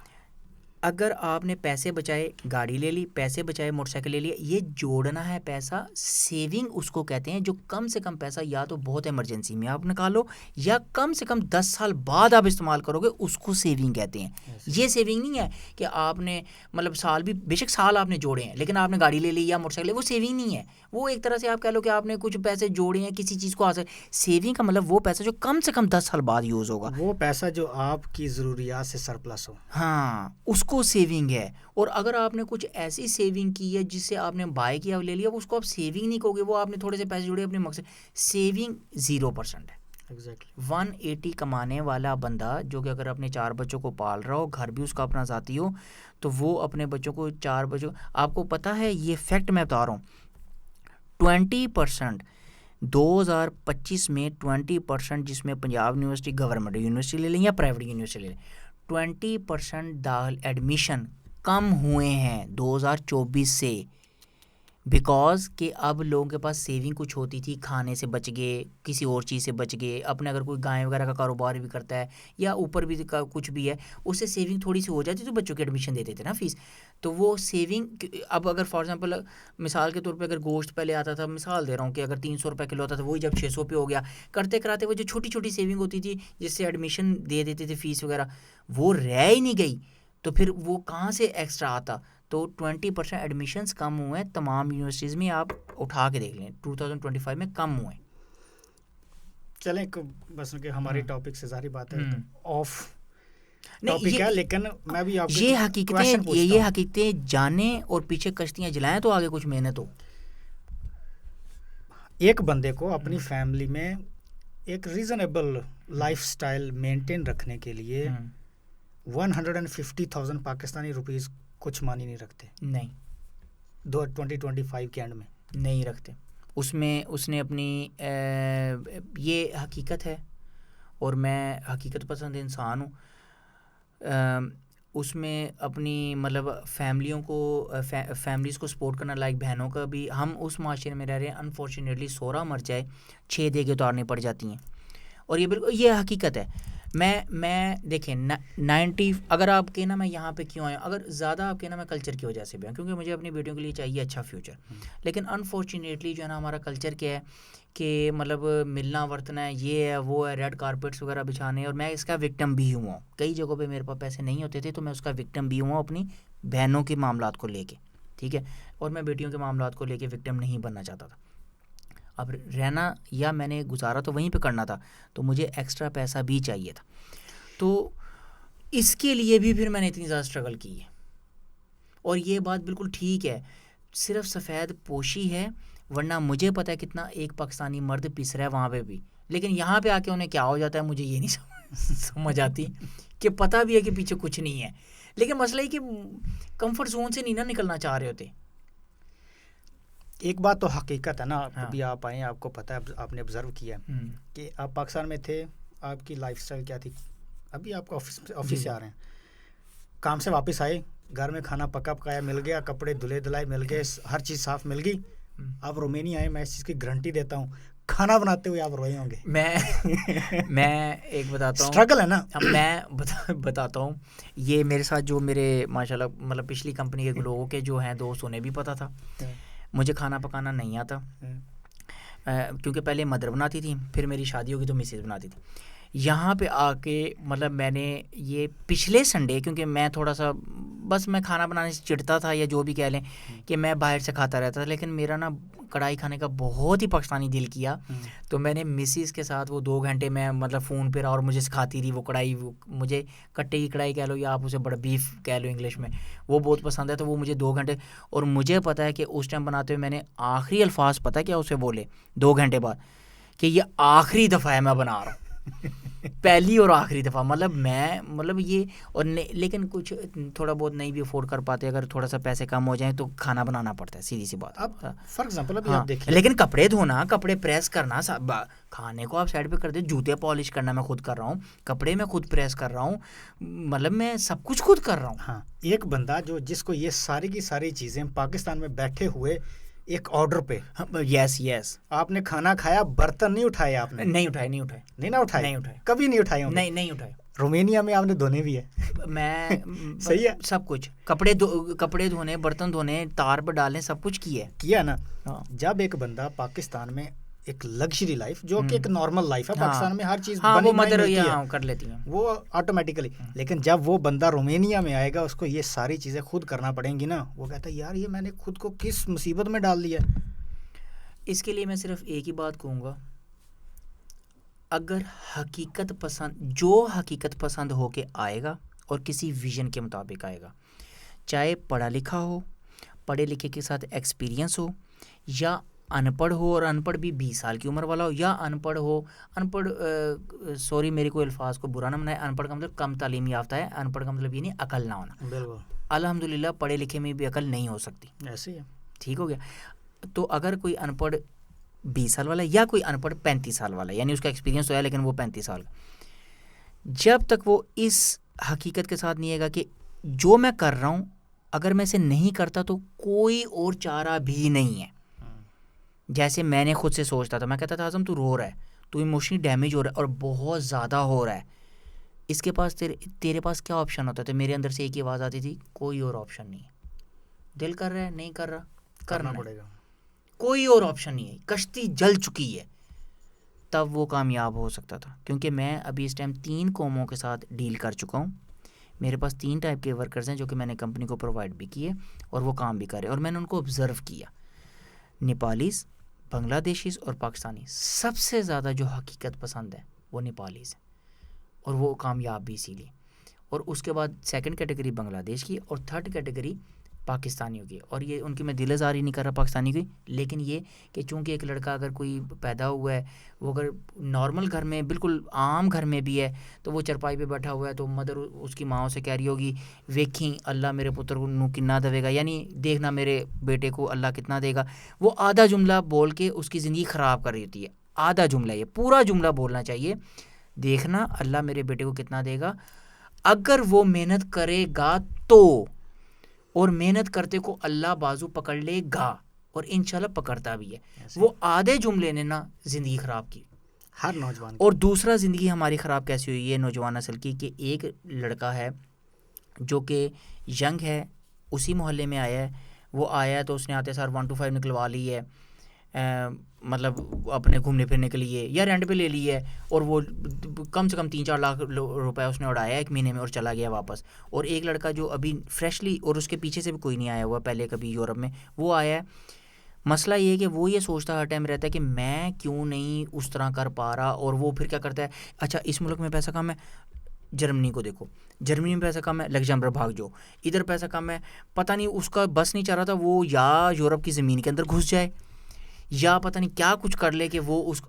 اگر آپ نے پیسے بچائے گاڑی لے لی, پیسے بچائے موٹر سائیکل لے لیا, یہ جوڑنا ہے پیسہ. سیونگ اس کو کہتے ہیں جو کم سے کم پیسہ یا تو بہت ایمرجنسی میں آپ نکالو یا کم سے کم 10 سال بعد آپ استعمال کرو گے, اس کو سیونگ کہتے ہیں. یہ سیونگ نہیں ہے کہ آپ نے مطلب سال بھی بے شک سال آپ نے جوڑے ہیں لیکن آپ نے گاڑی لے لی یا موٹر سائیکل, وہ سیونگ نہیں ہے. وہ ایک طرح سے آپ کہہ لو کہ آپ نے کچھ پیسے جوڑے ہیں کسی چیز کو حاصل. سیونگ کا مطلب وہ پیسہ جو کم سے کم 10 سال بعد یوز ہوگا, وہ پیسہ جو آپ کی ضروریات سے سرپلس ہو, ہاں اس کو سیونگ ہے. اور اگر آپ نے کچھ ایسی سیونگ کی ہے جس سے آپ نے بائی کیا لے لیا, اس کو آپ سیونگ نہیں کہو گے, وہ آپ نے تھوڑے سے پیسے جوڑے اپنے مقصد. سیونگ 0% ہے. 180 کمانے والا بندہ جو کہ اگر اپنے 4 بچوں کو پال رہا ہو, گھر بھی اس کا اپنا ذاتی ہو, تو وہ اپنے بچوں کو 4 بچوں, آپ کو پتہ ہے یہ فیکٹ میں بتا رہا ہوں, 20% 2025 میں 20% جس میں پنجاب یونیورسٹی گورنمنٹ یونیورسٹی لے لیں یا پرائیویٹ یونیورسٹی لے لیں, 20% داخل ایڈمیشن کم ہوئے ہیں 2024 سے. بیکاز کہ اب لوگوں کے پاس سیونگ کچھ ہوتی تھی, کھانے سے بچ گئے, کسی اور چیز سے بچ گئے, اپنے اگر کوئی گائے وغیرہ کا کاروبار بھی کرتا ہے یا اوپر بھی کچھ بھی ہے, اس سے سیونگ تھوڑی سی ہو جاتی تو بچوں کی ایڈمیشن دیتے تھے نا فیس. تو وہ سیونگ اب اگر فار ایگزامپل مثال کے طور پہ اگر گوشت پہلے آتا تھا, مثال دے رہا ہوں کہ اگر 300 روپے کلو آتا تھا, وہی جب 600 پہ ہو گیا, کرتے کراتے وہ جو چھوٹی چھوٹی سیونگ ہوتی تھی جس سے ایڈمیشن دے دیتے تھے فیس وغیرہ, وہ رہ ہی نہیں گئی. تو پھر وہ کہاں سے ایکسٹرا آتا. تو 20% ایڈمیشنز کم ہوئے ہیں تمام یونیورسٹیز میں, آپ اٹھا کے دیکھ لیں 2025 میں کم ہوئے. چلیں بس کہ ہماری ٹاپک سے ظاہری بات ہے آف ٹاپک ہے, لیکن میں بھی آپ کو یہ حقیقتیں جانیں اور پیچھے کشتیاں جلائیں تو آگے کچھ محنت ہو. ایک بندے کو اپنی فیملی میں ایک ریزنیبل لائف سٹائل مینٹین رکھنے کے لیے 150,000 پاکستانی روپیز کچھ معنی نہیں رکھتے. نہیں 2025 کے اینڈ میں نہیں رکھتے. اس میں اس نے اپنی یہ حقیقت ہے, اور میں حقیقت پسند انسان ہوں, اس میں اپنی مطلب فیملیوں کو فیملیز کو سپورٹ کرنا, لائک بہنوں کا بھی. ہم اس معاشرے میں رہ رہے ہیں, انفارچونیٹلی سورا مر جائے 6 دیگیں اتارنی پڑ جاتی ہیں, اور یہ بالکل یہ حقیقت ہے. میں دیکھیں 90 اگر آپ کہنا میں یہاں پہ کیوں آیا, اگر زیادہ آپ کہنا میں کلچر کی وجہ سے بھی ہوں, کیونکہ مجھے اپنی بیٹیوں کے لیے چاہیے اچھا فیوچر. لیکن انفارچونیٹلی جو ہے نا ہمارا کلچر کیا ہے کہ مطلب ملنا ورتنا ہے, یہ ہے وہ ہے, ریڈ کارپیٹس وغیرہ بچھانے, اور میں اس کا وکٹم بھی ہوا ہوں. کئی جگہوں پہ میرے پاس پیسے نہیں ہوتے تھے تو میں اس کا وکٹم بھی ہوا اپنی بہنوں کے معاملات کو لے کے, ٹھیک ہے, اور میں بیٹیوں کے معاملات کو لے کے وکٹم نہیں بننا چاہتا تھا. اب رہنا یا میں نے گزارا تو وہیں پہ کرنا تھا, تو مجھے ایکسٹرا پیسہ بھی چاہیے تھا. تو اس کے لیے بھی پھر میں نے اتنی زیادہ اسٹرگل کی ہے. اور یہ بات بالکل ٹھیک ہے, صرف سفید پوشی ہے, ورنہ مجھے پتہ ہے کتنا ایک پاکستانی مرد پس رہا ہے وہاں پہ بھی. لیکن یہاں پہ آ کے انہیں کیا ہو جاتا ہے مجھے یہ نہیں سمجھ آتی, کہ پتہ بھی ہے کہ پیچھے کچھ نہیں ہے, لیکن مسئلہ یہ کہ کمفرٹ زون سے نہیں نا نکلنا چاہ رہے ہوتے. ایک بات تو حقیقت ہے نا, ابھی آپ آئے ہیں, آپ کو پتہ ہے, آپ نے آبزرو کیا کہ آپ پاکستان میں تھے, آپ کی لائف سٹائل کیا تھی. ابھی آپ کو آفس سے آ رہے ہیں, کام سے واپس آئے, گھر میں کھانا پکا پکایا مل گیا, کپڑے دھلے دھلائے مل گئے, ہر چیز صاف مل گئی. آپ رومینیا آئے, میں اس چیز کی گارنٹی دیتا ہوں, کھانا بناتے ہوئے آپ روئے ہوں گے. میں ایک بتاتا ہوں, اسٹرگل ہے نا. میں بتاتا ہوں, یہ میرے ساتھ جو میرے ماشاءاللہ مطلب پچھلی کمپنی کے لوگوں کے جو ہیں دوست, انہیں بھی پتہ تھا مجھے کھانا پکانا نہیں آتا, کیونکہ پہلے مدر بناتی تھی, پھر میری شادی ہوگی تو مسز بناتی تھی. یہاں پہ آ کے مطلب میں نے یہ پچھلے سنڈے, کیونکہ میں تھوڑا سا بس میں کھانا بنانے سے چڑھتا تھا, یا جو بھی کہہ لیں کہ میں باہر سے کھاتا رہتا تھا, لیکن میرا نا کڑھائی کھانے کا بہت ہی پاکستانی دل کیا. تو میں نے مسز کے ساتھ وہ 2 گھنٹے میں مطلب فون پہ رہا, اور مجھے سکھاتی رہی وہ کڑھائی, مجھے کٹے کی کڑھائی کہہ لو یا آپ اسے بڑا بیف کہہ لو انگلش میں, وہ بہت پسند ہے. تو وہ مجھے 2 گھنٹے, اور مجھے پتہ ہے کہ اس ٹائم بناتے ہوئے میں نے آخری الفاظ پتہ کیا اسے بولے 2 گھنٹے بعد, کہ یہ آخری دفعہ ہے میں بنا رہا ہوں, پہلی اور آخری دفعہ. مطلب یہ, اور لیکن کچھ تھوڑا بہت نہیں بھی افورڈ کر پاتے, اگر تھوڑا سا پیسے کم ہو جائیں تو کھانا بنانا پڑتا ہے, سیدھی سی بات. اب فار ایگزامپل ابھی آپ دیکھیں, لیکن کپڑے دھونا, کپڑے پریس کرنا, کھانے کو آپ سائڈ پہ کر دیں, جوتے پالش کرنا میں خود کر رہا ہوں, کپڑے میں خود پریس کر رہا ہوں, مطلب میں سب کچھ خود کر رہا ہوں. ہاں, ایک بندہ جس کو یہ ساری کی ساری چیزیں پاکستان میں بیٹھے ہوئے ایک آرڈر پہ, یس آپ نے کھانا کھایا, برتن نہیں اٹھائے, آپ نے نہیں اٹھائے, کبھی نہیں اٹھائے, نہیں اٹھائے. رومینیا میں آپ نے دھونے بھی ہے, میں صحیح ہے, سب کچھ, کپڑے دھونے, برتن دھونے, تار پر ڈالنے, سب کچھ کیا نا. جب ایک بندہ پاکستان میں ایک لگژری لائف, جو کہ ایک نارمل لائف ہے پاکستان میں, ہر چیز وہ مدر کر لیتی ہیں وہ آٹومیٹیکلی, لیکن جب وہ بندہ رومینیا میں آئے گا, اس کو یہ ساری چیزیں خود کرنا پڑیں گی نا, وہ کہتا ہے یار یہ میں نے خود کو کس مصیبت میں ڈال دیا. اس کے لیے میں صرف ایک ہی بات کہوں گا, اگر جو حقیقت پسند ہو کے آئے گا اور کسی ویژن کے مطابق آئے گا, چاہے پڑھا لکھا ہو, پڑھے لکھے کے ساتھ ایکسپیرینس ہو, یا ان پڑھ ہو, اور ان پڑھ بھی 20 سال کی عمر والا ہو, یا ان پڑھ سوری میرے کو الفاظ کو برا نہ منائے, ان پڑھ کا مطلب کم تعلیم یافتہ ہے, ان پڑھ کا مطلب یہ نہیں عقل نہ ہونا. بالکل, الحمدللہ پڑھے لکھے میں بھی عقل نہیں ہو سکتی, ایسے ہی ہے, ٹھیک ہو گیا. تو اگر کوئی ان پڑھ 20 سال والا, یا کوئی ان پڑھ 35 سال والا, یعنی اس کا ایکسپیرینس تو ہے لیکن وہ 35 سال کا, جب تک وہ اس حقیقت کے ساتھ نہیں ہے گا کہ جو میں کر رہا ہوں اگر میں اسے نہیں کرتا تو کوئی اور چارہ بھی نہیں ہے. جیسے میں نے خود سے سوچتا تھا, میں کہتا تھا اعظم تو رو رہا ہے, تو ایموشنلی ڈیمیج ہو رہا ہے, اور بہت زیادہ ہو رہا ہے, اس کے پاس تیرے پاس کیا آپشن ہوتا ہے؟ تو میرے اندر سے ایک ہی آواز آتی تھی, کوئی اور آپشن نہیں ہے, دل کر رہا ہے نہیں کر رہا, کرنا پڑے گا, کوئی اور آپشن نہیں ہے, کشتی جل چکی ہے. تب وہ کامیاب ہو سکتا تھا, کیونکہ میں ابھی اس ٹائم 3 قوموں کے ساتھ ڈیل کر چکا ہوں. میرے پاس 3 ٹائپ کے ورکرز ہیں جو کہ میں نے کمپنی کو پرووائڈ بھی کیے, اور وہ کام بھی کرے, اور میں نے ان کو آبزرو کیا. نیپالیز, بنگلہ دیشیز اور پاکستانی, سب سے زیادہ جو حقیقت پسند ہے وہ نیپالیز ہیں, اور وہ کامیاب بھی اسی لیے. اور اس کے بعد 2nd کیٹیگری بنگلہ دیش کی, اور 3rd کیٹیگری پاکستانیوں کی. اور یہ ان کی میں دل آزاری نہیں کر رہا پاکستانی کی, لیکن یہ کہ چونکہ ایک لڑکا اگر کوئی پیدا ہوا ہے, وہ اگر نارمل گھر میں, بالکل عام گھر میں بھی ہے, تو وہ چرپائی پہ بیٹھا ہوا ہے, تو مدر اس کی ماں سے کہہ رہی ہوگی ویکھیں اللہ میرے پتر کو نو کنا دے گا, یعنی دیکھنا میرے بیٹے کو اللہ کتنا دے گا. وہ آدھا جملہ بول کے اس کی زندگی خراب کر رہی ہوتی ہے. آدھا جملہ, یہ پورا جملہ بولنا چاہیے, دیکھنا اللہ میرے بیٹے کو کتنا دے گا, اگر وہ محنت کرے گا تو, اور محنت کرتے کو اللہ بازو پکڑ لے گا, اور انشاءاللہ پکڑتا بھی ہے. وہ آدھے جملے نے نا زندگی خراب کی. ہر نوجوان کی. اور دوسرا زندگی ہماری خراب کیسی ہوئی ہے نوجوان نسل کی کہ ایک لڑکا ہے جو کہ ینگ ہے, اسی محلے میں آیا ہے, وہ آیا ہے تو اس نے آتے سر 1 to 5 نکلوا لی ہے, مطلب اپنے گھومنے پھرنے کے لیے یا رینٹ پہ لے لی ہے, اور وہ کم سے کم 3-4 لاکھ روپے اس نے اڑایا ایک مہینے میں اور چلا گیا واپس. اور ایک لڑکا جو ابھی فریشلی, اور اس کے پیچھے سے بھی کوئی نہیں آیا ہوا پہلے کبھی یورپ میں, وہ آیا ہے. مسئلہ یہ ہے کہ وہ یہ سوچتا ہر ٹائم رہتا ہے کہ میں کیوں نہیں اس طرح کر پا رہا, اور وہ پھر کیا کرتا ہے, اچھا اس ملک میں پیسہ کم ہے, جرمنی کو دیکھو, جرمنی میں پیسہ کم ہے, لگزمبرگ بھاگ جو, ادھر پیسہ کم ہے, پتہ نہیں اس کا بس نہیں چاہ رہا تھا وہ یا یورپ کی زمین کے اندر گھس جائے یا پتہ نہیں کیا کچھ کر لے کہ وہ اس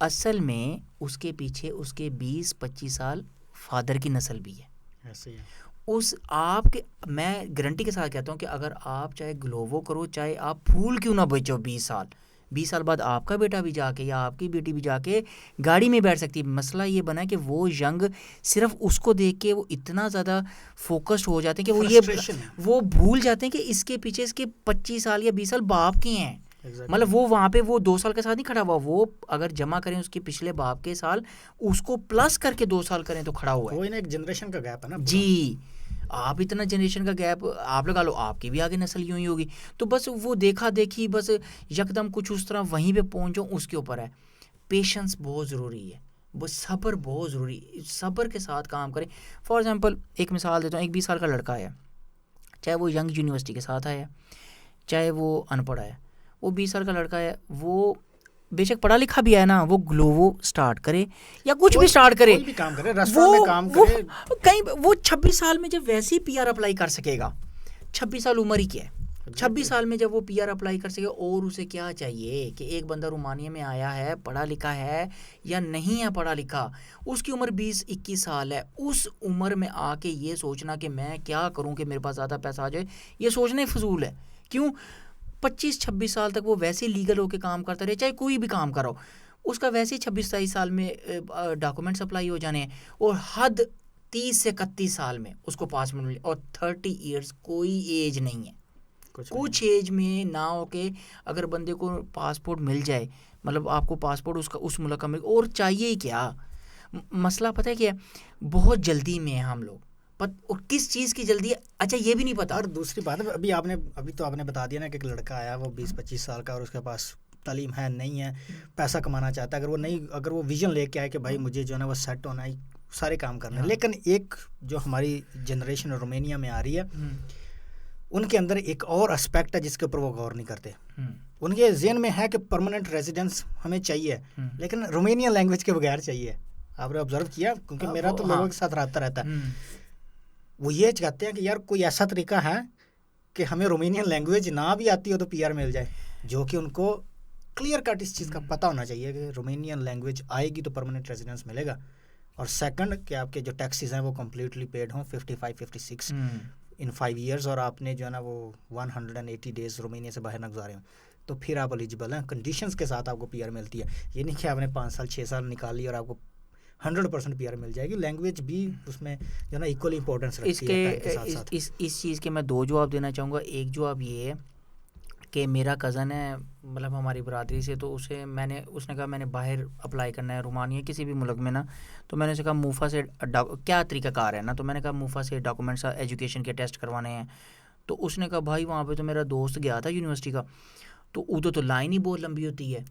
اصل میں اس کے پیچھے اس کے 20-25 سال فادر کی نسل بھی ہے. ایسے ہی ہے. اس آپ کے, میں گارنٹی کے ساتھ کہتا ہوں کہ اگر آپ چاہے گلوبو کرو, چاہے آپ پھول کیوں نہ بیچو, 20 سال بعد آپ کا بیٹا بھی جا کے یا آپ کی بیٹی بھی جا کے گاڑی میں بیٹھ سکتی ہے. مسئلہ یہ بنا ہے کہ وہ ینگ صرف اس کو دیکھ کے وہ اتنا زیادہ فوکسڈ ہو جاتے ہیں کہ وہ بھول جاتے ہیں کہ اس کے پیچھے اس کے 25 سال یا 20 سال باپ کے ہیں. مطلب وہ وہاں پہ وہ 2 سال کے ساتھ نہیں کھڑا ہوا, وہ اگر جمع کریں اس کے پچھلے باپ کے سال اس کو پلس کر کے 2 سال کریں تو کھڑا ہوا ہے. وہی نا, ایک جنریشن کا گیپ ہے نا. جی, آپ اتنا جنریشن کا گیپ آپ لگا لو, آپ کی بھی آگے نسل یوں ہی ہوگی. تو بس وہ دیکھا دیکھی بس یکدم کچھ اس طرح وہیں پہ پہنچو, اس کے اوپر ہے. پیشنس بہت ضروری ہے, بس صبر بہت ضروری, صبر کے ساتھ کام کریں. فار ایگزامپل ایک مثال دیتا ہوں, ایک 20 سال کا لڑکا ہے, چاہے وہ ینگ یونیورسٹی کے ساتھ آیا, چاہے وہ ان پڑھ ہے, وہ 20 سال کا لڑکا ہے, وہ بے شک پڑھا لکھا بھی ہے نا, وہ گلوبو سٹارٹ کرے یا کچھ بھی سٹارٹ کرے, کہیں وہ 26 سال میں جب ویسے ہی پی آر اپلائی کر سکے گا, 26 سال عمر ہی کیا ہے, 26 سال میں جب وہ پی آر اپلائی کر سکے, اور اسے کیا چاہیے کہ ایک بندہ رومانیہ میں آیا ہے, پڑھا لکھا ہے یا نہیں ہے پڑھا لکھا, اس کی عمر 20-21 سال ہے, اس عمر میں آ کے یہ سوچنا کہ میں کیا کروں کہ میرے پاس زیادہ پیسہ آ جائے, یہ سوچنا فضول ہے. کیوں؟ 25-26 سال تک وہ ویسے ہی لیگل ہو کے کام کرتا رہے, چاہے کوئی بھی کام کرو, اس کا ویسے ہی 26-27 سال میں ڈاکومنٹس اپلائی ہو جانے ہیں, اور حد 30 سے 31 سال میں اس کو پاسپورٹ ملے, اور 30 ایئرس کوئی ایج نہیں ہے. کچھ ایج میں نہ ہو کے اگر بندے کو پاسپورٹ مل جائے, مطلب آپ کو پاسپورٹ اس ملک کا مل, اور چاہیے ہی کیا. مسئلہ پتہ ہے کہ بہت جلدی میں ہیں ہم لوگ, اور کس چیز کی جلدی ہے اچھا یہ بھی نہیں پتا. اور دوسری بات ہے, ابھی تو آپ نے بتا دیا نا کہ ایک لڑکا آیا وہ 20-25 سال کا, اور اس کے پاس تعلیم ہے نہیں ہے, پیسہ کمانا چاہتا ہے, اگر وہ ویژن لے کے آئے کہ بھائی مجھے جو ہے نا وہ سیٹ ہونا ہے, سارے کام کرنا ہے. لیکن ایک جو ہماری جنریشن رومینیا میں آ رہی ہے, ان کے اندر ایک اور اسپیکٹ ہے جس کے اوپر وہ غور نہیں کرتے. ان کے ذہن میں ہے کہ پرماننٹ ریزیڈنس ہمیں چاہیے, لیکن رومینین لینگویج کے بغیر چاہیے. آپ نے آبزرو کیا, کیونکہ میرا تو لوگوں کے ساتھ رابطہ رہتا ہے, وہ یہ چاہتے ہیں کہ یار کوئی ایسا طریقہ ہے کہ ہمیں رومینین لینگویج نہ بھی آتی ہو تو پی آر مل جائے, جو کہ ان کو کلیئر کٹ اس چیز کا پتہ ہونا چاہیے کہ رومینین لینگویج آئے گی تو پرماننٹ ریزیڈنس ملے گا. اور سیکنڈ کہ آپ کے جو ٹیکسیز ہیں وہ کمپلیٹلی پیڈ ہوں 55-56 ان 5 ایئرس, اور آپ نے جو ہے نا وہ 180 ڈیز رومینیا سے باہر نہ گزارے ہوں, تو پھر آپ ایلیجیبل ہیں. کنڈیشنز کے ساتھ آپ کو پی آر ملتی ہے, یہ نہیں کہ آپ نے 5 سال 6 سال نکال لی اور آپ کو 100% پی آر مل جائے گی. لینگویج بھی اس میں جو ہے نا ایکولی امپورٹنس رکھتی ہے. اس چیز کے میں 2 جواب دینا چاہوں گا. ایک جواب یہ ہے کہ میرا کزن ہے, مطلب ہماری برادری سے, تو اس نے کہا میں نے باہر اپلائی کرنا ہے رومانیہ کسی بھی ملک میں نا, تو میں نے اسے کہا موفا سے کیا طریقہ کار ہے نا, تو میں نے کہا موفا سے ڈاکومنٹس ایجوکیشن کے ٹیسٹ کروانے ہیں. تو اس نے کہا بھائی وہاں پہ تو میرا دوست گیا تھا یونیورسٹی کا, تو ادھر تو لائن ہی بہت لمبی ہوتی ہے.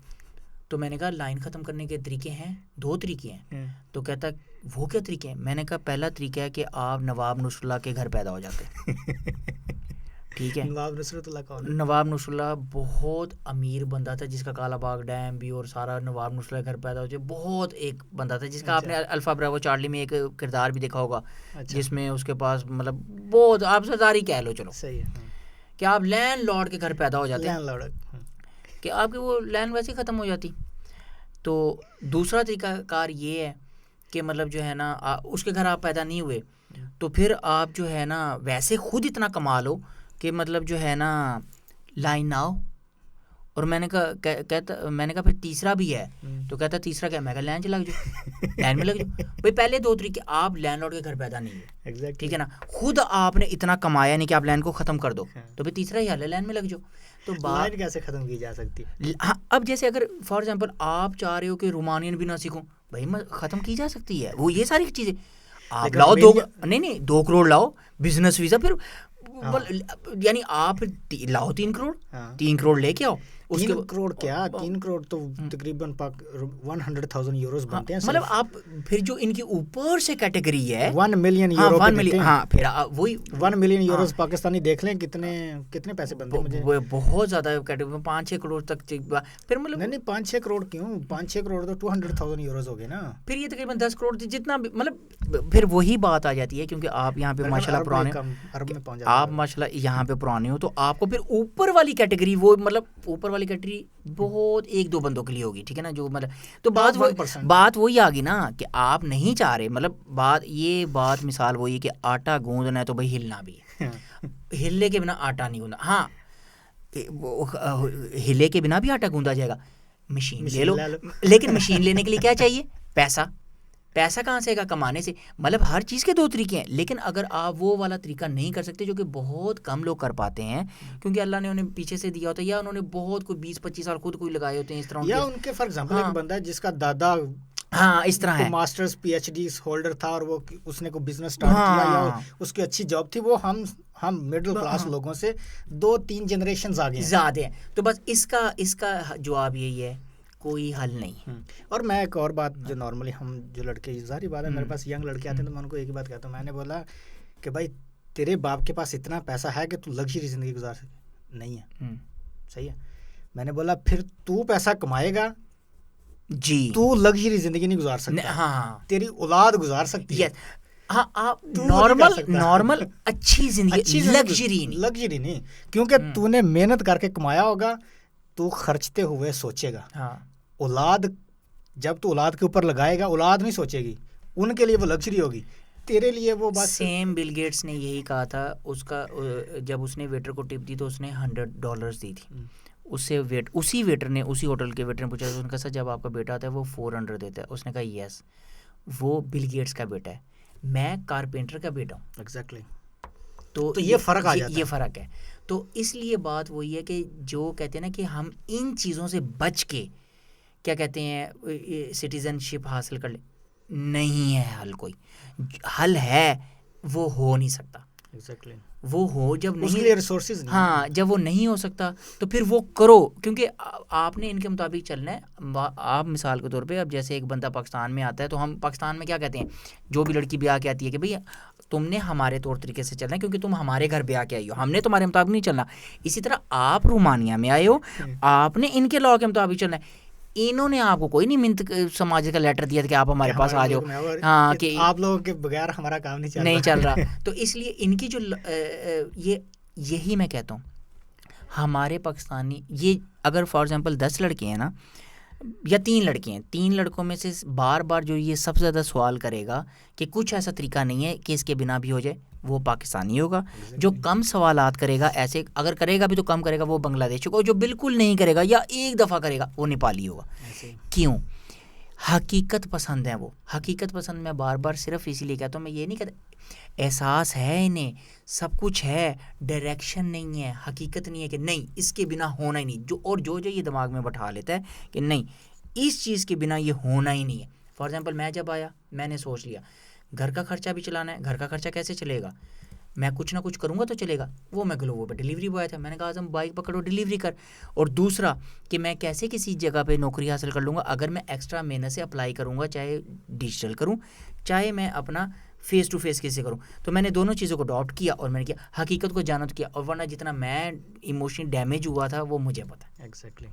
تو میں نے کہا لائن ختم کرنے کے طریقے ہیں, 2 طریقے ہیں. تو کہتا وہ کیا طریقے ہیں؟ میں نے کہا پہلا طریقہ ہے کہ آپ نواب نصر اللہ کے گھر پیدا ہو جاتے. ٹھیک ہے, نواب نصر اللہ بہت امیر بندہ تھا, جس کا کالا باغ ڈیم بھی اور سارا نواب نصر اللہ گھر پیدا ہو جائے. بہت ایک بندہ تھا جس کا آپ نے الفا براوو چارلی میں ایک کردار بھی دیکھا ہوگا, جس میں اس کے پاس مطلب بہت آپ سرداری کہہ لو, چلو کہ آپ لینڈ لارڈ کے گھر پیدا ہو جاتے کہ آپ کی وہ لینڈ ویسے ختم ہو جاتی. تو دوسرا طریقہ کار یہ ہے کہ مطلب جو ہے نا اس کے گھر آپ پیدا نہیں ہوئے, تو پھر آپ جو ہے نا ویسے خود اتنا کما لو کہ مطلب جو ہے نا لائن نہ ہو, اور میں نے کہا پھر تیسرا بھی ہے. تو کہتا تیسرا کیا؟ میں کہا لین لگ جاؤ، لین میں لگ جاؤ. بھائی پہلے 2 طریقے، آپ لینڈ لارڈ کے گھر پیدا نہیں ہوئے، ٹھیک ہے نا، خود آپ نے اتنا کمایا نہیں کہ آپ لینڈ کو ختم کر دو، تو پھر تیسرا ہی حل ہے، لین میں لگ جاؤ. تو لائن کیسے ختم کی جا سکتی ہے؟ ہاں اب جیسے اگر فار ایگزامپل آپ چاہ رہے ہو کہ رومانین بھی نہ سیکھوں، بھائی ختم کی جا سکتی ہے وہ، یہ ساری چیزیں آپ لاؤ. 2 کروڑ لاؤ بزنس ویزا، پھر یعنی آپ لاؤ 3 کروڑ، 3 کروڑ لے کے آؤ. 3 کروڑ کیا، 3 کروڑ تو تقریباً 100,000 یوروز بنتے ہیں. مطلب آپ پھر جو ان کی اوپر سے کیٹیگری ہے 1 ملین یورو پہ دیتے ہیں. ہاں پھر وہی 1 ملین یوروز پاکستانی دیکھ لیں کتنے پیسے بنتے ہیں مجھے. بہت زیادہ کیٹیگری 5-6 کروڑ تک. پھر مطلب نہیں 5-6 کروڑ کیوں، 5-6 کروڑ تو 200,000 یوروز ہو گئے نا. پھر یہ تقریباً 10 کروڑ جتنا بھی، مطلب پھر وہی بات آ جاتی ہے کیونکہ آپ یہاں پہ ماشاء اللہ پرانے، آپ ماشاء اللہ یہاں پہ پرانے ہو، تو آپ کو پھر اوپر والی کیٹیگری، وہ مطلب اوپر والی کیٹیگری بہت 1-2 بندوں کے لیے ہوگی، ٹھیک ہے نا، جو مطلب تو بات وہی آ گئی نا کہ آپ نہیں چاہ رہے، مطلب بات مثال وہی ہے کہ آٹا گوندنا ہے تو بھائی ہلنا بھی ہے، ہلنے کے بنا آٹا نہیں گوندا. ہاں ہلے کے بنا بھی آٹا گوندا جائے گا، مشین لے لو. لیکن مشین لینے کے لیے کیا چاہیے؟ پیسہ کہاں سے گا؟ کمانے سے. مطلب ہر چیز کے 2 طریقے ہیں، لیکن اگر آپ وہ والا طریقہ نہیں کر سکتے جو کہ بہت کم لوگ کر پاتے ہیں کیونکہ اللہ نے انہیں پیچھے سے دیا ہوتا ہے، یا انہوں نے بہت کوئی 20-25 سال خود کوئی لگائے ہوتے ہیں اس طرح، یا ان کے فار ایگزامپل ایک بندہ ہے جس کا دادا اس طرح ہے ماسٹرز PhD ہولڈر تھا اور وہ اس نے کوئی بزنس سٹارٹ کیا یا اس کی اچھی جاب تھی، وہ ہم مڈل کلاس لوگوں سے 2-3 جنریشنز آگے زیادہ ہیں. تو بس اس کا جواب یہی ہے، کوئی حل نہیں. اور میں ایک اور بات جو نارملی ہم جو لڑکے، ظاہری بات ہے میرے پاس ینگ لڑکے آتے ہیں تو میں ان کو ایک ہی بات کہتا ہوں. میں نے بولا کہ بھائی تیرے باپ کے پاس اتنا پیسہ ہے کہ تو لگژری زندگی گزار سکے؟ نہیں ہے. صحیح ہے. میں نے بولا پھر تو پیسہ کمائے گا جی، تو لگژری زندگی نہیں گزار سکتا. ہاں تیری اولاد گزار سکتی ہے. ہاں آپ نارمل اچھی زندگی، لگژری نہیں، کیونکہ تو نے محنت کر کے کمایا ہوگا، تو خرچتے ہوئے سوچے گا. اولاد جب تو اولاد کے اوپر لگائے گا، اولاد نہیں سوچے گی، ان کے لیے وہ لگژری ہوگی، تیرے لیے وہ بات. سیم بل گیٹس نے یہی کہا تھا. اس کا جب اس نے ویٹر کو ٹپ دی تو اس نے $100 دی تھی. اسی ویٹر نے، اسی ہوٹل کے ویٹر نے پوچھا، اس نے کہا سر جب آپ کا بیٹا آتا ہے وہ 400 دیتا ہے. اس نے کہا یس، وہ بل گیٹس کا بیٹا ہے، میں کارپینٹر کا بیٹا ہوں. ایگزیکٹلی. تو یہ فرق آ جاتا ہے، یہ فرق ہے. تو اس لیے بات وہی ہے کہ جو کہتے ہیں نا کہ ہم ان چیزوں سے بچ کے کیا کہتے ہیں سٹیزن شپ حاصل کر لیں، نہیں ہے حل. کوئی حل ہے وہ ہو نہیں سکتا. ایگزیکٹلی. وہ ہو جب نہیں، اس کے لیے ریسورسز نہیں. ہاں جب وہ نہیں ہو سکتا تو پھر وہ کرو، کیونکہ آپ نے ان کے مطابق چلنا ہے. آپ مثال کے طور پہ اب جیسے ایک بندہ پاکستان میں آتا ہے تو ہم پاکستان میں کیا کہتے ہیں، جو بھی لڑکی بیاہ کے آتی ہے کہ بھئی تم نے ہمارے طور طریقے سے چلنا ہے کیونکہ تم ہمارے گھر بیاہ کے آئی ہو، ہم نے تمہارے مطابق نہیں چلنا. اسی طرح آپ رومانیہ میں آئے ہو، آپ نے ان کے لاء کے مطابق چلنا ہے. انہوں نے آپ کو کوئی نہیں منت سماج کا لیٹر دیا تھا کہ آپ ہمارے پاس آ جاؤ، ہاں کہ آپ لوگوں کے بغیر ہمارا کام نہیں چل رہا. تو اس لیے ان کی جو یہی میں کہتا ہوں ہمارے پاکستانی، یہ اگر فار ایگزامپل 10 لڑکے ہیں نا یا 3 لڑکے ہیں، 3 لڑکوں میں سے بار بار جو یہ سب سے زیادہ سوال کرے گا کہ کچھ ایسا طریقہ نہیں ہے کہ اس کے بنا بھی ہو جائے، وہ پاکستانی ہوگا. جو کم سوالات کرے گا، ایسے اگر کرے گا بھی تو کم کرے گا وہ بنگلہ دیش ہوگا. جو بالکل نہیں کرے گا یا ایک دفعہ کرے گا وہ نیپالی ہوگا. کیوں؟ حقیقت پسند ہے. وہ حقیقت پسند میں بار بار صرف اسی لیے کہتا ہوں، میں یہ نہیں کہتا احساس ہے انہیں، سب کچھ ہے، ڈائریکشن نہیں ہے، حقیقت نہیں ہے کہ نہیں اس کے بنا ہونا ہی نہیں. جو یہ دماغ میں بٹھا لیتا ہے کہ نہیں اس چیز کے بنا یہ ہونا ہی نہیں ہے. فار ایگزامپل میں جب آیا میں نے سوچ لیا گھر کا خرچہ بھی چلانا ہے. گھر کا خرچہ کیسے چلے گا؟ میں کچھ نہ کچھ کروں گا تو چلے گا. وہ میں گلوبل پہ ڈیلیوری بوائے تھا، میں نے کہا اعظم بائک پکڑو ڈیلیوری کر. اور دوسرا کہ میں کیسے کسی جگہ پہ نوکری حاصل کر لوں گا اگر میں ایکسٹرا محنت سے اپلائی کروں گا، چاہے ڈیجیٹل کروں چاہے میں اپنا فیس ٹو فیس کسی سے کروں. تو میں نے دونوں چیزوں کو اڈاپٹ کیا اور میں نے کیا حقیقت کو جانا تو کیا. اور ورنہ جتنا میں ایموشنلی ڈیمیج ہوا تھا وہ مجھے پتا ہے. ایگزیکٹلی.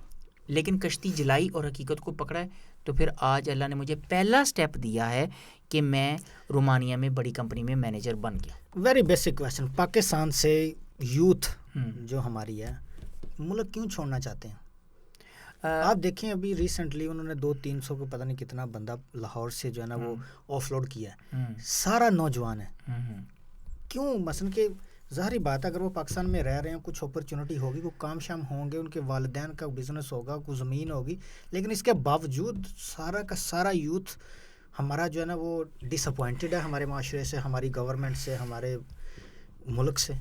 لیکن کشتی جلائی اور حقیقت کو پکڑا ہے تو پھر آج اللہ نے مجھے پہلا سٹیپ دیا ہے کہ میں رومانیہ میں بڑی کمپنی میں مینیجر بن گیا. ویری بیسک کویشچن، پاکستان سے یوتھ جو ہماری ہے ملک کیوں چھوڑنا چاہتے ہیں؟ آپ دیکھیں ابھی ریسنٹلی انہوں نے 200-300 کو پتہ نہیں کتنا بندہ لاہور سے جو ہے نا وہ آف لوڈ کیا ہے. سارا نوجوان ہے. کیوں؟ مثلا کہ ظاہری بات ہے اگر وہ پاکستان میں رہ رہے ہیں کچھ اپرچونٹی ہوگی, وہ کام شام ہوں گے, ان کے والدین کا بزنس ہوگا, کوئی زمین ہوگی, لیکن اس کے باوجود سارا کا سارا یوتھ ہمارا جو ہے نا وہ ڈس اپوائنٹڈ ہے ہمارے معاشرے سے, ہماری گورنمنٹ سے, ہمارے ملک سے.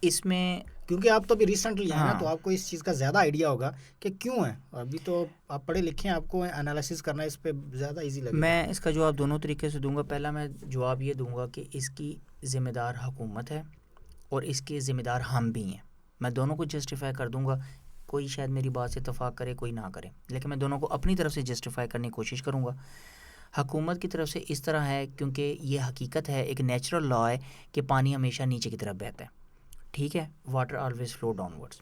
اس میں کیونکہ آپ تو ابھی ریسنٹلی ہیں نا, ہاں تو آپ کو اس چیز کا زیادہ آئیڈیا ہوگا کہ کیوں ہے. ابھی تو آپ پڑھے لکھے ہیں, آپ کو انالیسس کرنا اس پہ زیادہ ایزی لگے گا. میں اس کا جواب دونوں طریقے سے دوں گا. پہلا میں جواب یہ دوں گا کہ اس کی ذمہ دار حکومت ہے اور اس کے ذمہ دار ہم بھی ہیں. میں دونوں کو جسٹیفائی کر دوں گا, کوئی شاید میری بات سے اتفاق کرے کوئی نہ کرے, لیکن میں دونوں کو اپنی طرف سے جسٹیفائی کرنے کی کوشش کروں گا. حکومت کی طرف سے اس طرح ہے کیونکہ یہ حقیقت ہے, ایک نیچرل لا ہے کہ پانی ہمیشہ نیچے کی طرف بہتا ہے, ٹھیک ہے, water always flu down words.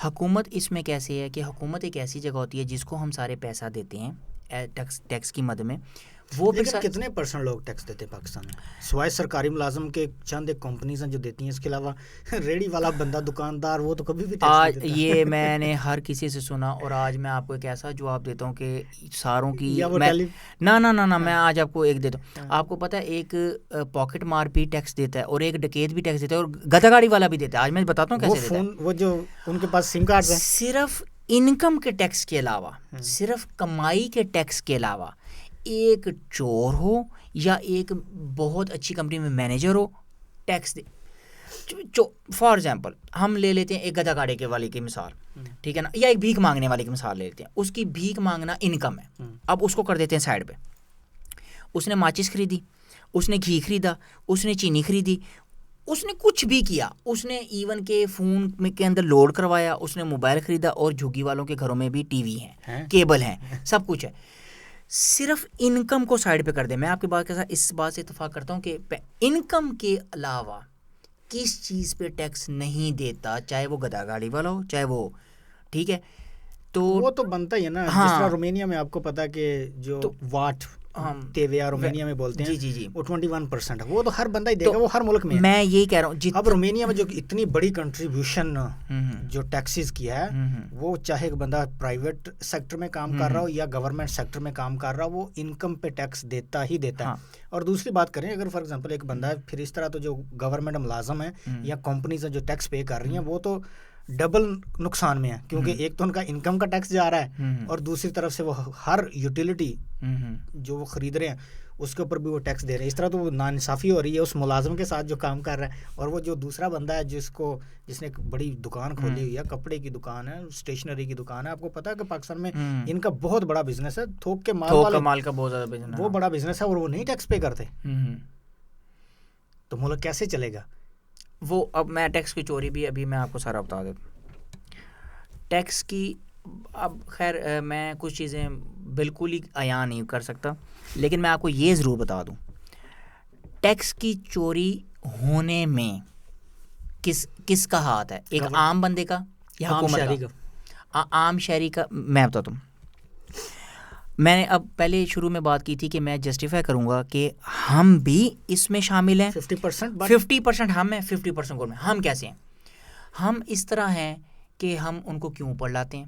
حکومت اس میں کیسے ہے کہ حکومت ایک ایسی جگہ ہوتی ہے جس کو ہم سارے پیسہ دیتے ہیں ٹیکس کی مد میں. وہ لیکن کتنے پرسنٹ لوگ ٹیکس دیتے ہیں پاکستان میں, سوائے سرکاری ملازم کے چند ایک کمپنیز ہیں جو دیتی ہیں, اس کے علاوہ ریڑی والا بندہ, دکاندار, وہ تو کبھی بھی ٹیکس نہیں آج دیتا. یہ میں نے ہر کسی سے سنا, اور آج میں آپ کو ایک ایسا جواب دیتا ہوں کہ ساروں کی یا وہ میں نہ میں آج آپ کو ایک دیتا ہوں. آپ کو پتہ ہے ایک پاکٹ مار بھی ٹیکس دیتا ہے اور ایک ڈکیت بھی ٹیکس دیتا ہے اور گدھا گاڑی والا بھی دیتا ہے. آج میں بتاتا ہوں کیسے دیتا ہے. وہ جو ان کے پاس سم کارڈ ہیں, صرف انکم کے ٹیکس کے علاوہ, صرف کمائی کے ٹیکس کے علاوہ, ایک چور ہو یا ایک بہت اچھی کمپنی میں مینیجر ہو, ٹیکس دے. فار ایگزامپل ہم لے لیتے ہیں ایک گدھا گاڑی کے والے کی مثال, ٹھیک ہے نا, یا ایک بھیک مانگنے والے کی مثال لے لیتے ہیں. اس کی بھیک مانگنا انکم ہے, اب اس کو کر دیتے ہیں سائڈ پہ. اس نے ماچس خریدی, اس نے گھی خریدا, اس نے چینی خریدی, اس نے کچھ بھی کیا, اس نے ایون کے فون میں کے اندر لوڈ کروایا, اس نے موبائل خریدا, اور جھگی والوں کے گھروں میں بھی ٹی وی ہیں, کیبل ہیں, سب کچھ ہے. صرف انکم کو سائڈ پہ کر دیں. میں آپ کی بات کے ساتھ اس بات سے اتفاق کرتا ہوں کہ انکم کے علاوہ کس چیز پہ ٹیکس نہیں دیتا, چاہے وہ گدھا گاڑی والا ہو, چاہے وہ, ٹھیک ہے, تو وہ تو بنتا ہی ہے نا. جس طرح رومینیا میں آپ کو پتا کہ جو واٹ تیویا رومینیا میں بولتے ہیں, جی وہ 21% ہے. وہ تو ہر بندہ ہی دے گا, وہ ہر ملک میں. میں یہی کہہ رہا ہوں, اب رومینیا میں جو اتنی بڑی کنٹریبیوشن جو ٹیکسز کیا ہے, وہ چاہے ایک بندہ پرائیویٹ سیکٹر میں کام کر رہا ہو یا گورنمنٹ سیکٹر میں کام کر رہا ہو, وہ انکم پہ ٹیکس دیتا ہی دیتا ہے. اور دوسری بات کریں, اگر فار ایگزامپل ایک بندہ ہے, پھر اس طرح تو جو گورنمنٹ ملازم ہیں یا کمپنیز ہیں جو ٹیکس پے کر رہی ہیں, وہ تو ڈبل نقصان میں ہے, کیونکہ ایک تو ان کا انکم کا ٹیکس جا رہا ہے, اور دوسری طرف سے وہ ہر یوٹیلیٹی جو وہ خرید رہے ہیں اس کے اوپر بھی وہ ٹیکس دے رہے ہیں. اس طرح تو وہ ناانصافی ہو رہی ہے اس ملازم کے ساتھ جو کام کر رہا ہے, اور وہ جو دوسرا بندہ ہے جس نے ایک بڑی دکان کھولی ہوئی ہے, کپڑے کی دکان ہے, اسٹیشنری کی دکان ہے. آپ کو پتا ہے کہ پاکستان میں ان کا بہت بڑا بزنس ہے, تھوک کے مال کا بہت زیادہ بزنس, وہ بڑا بزنس ہے, اور وہ نہیں ٹیکس پے کرتے. تو ملک کیسے چلے گا وہ؟ اب میں ٹیکس کی چوری بھی ابھی میں آپ کو سارا بتا دیتا ہوں. ٹیکس کی اب خیر میں کچھ چیزیں بالکل ہی عیاں نہیں کر سکتا, لیکن میں آپ کو یہ ضرور بتا دوں, ٹیکس کی چوری ہونے میں کس کا ہاتھ ہے, ایک عام بندے کا یا حکومت کا؟ عام شہری کا. میں بتاتا ہوں, میں نے اب پہلے شروع میں بات کی تھی کہ میں جسٹیفائی کروں گا کہ ہم بھی اس میں شامل ہیں. 50% ہم ہیں, 50% گورنمنٹ. ہم کیسے ہیں؟ ہم اس طرح ہیں کہ ہم ان کو کیوں اوپر لاتے ہیں,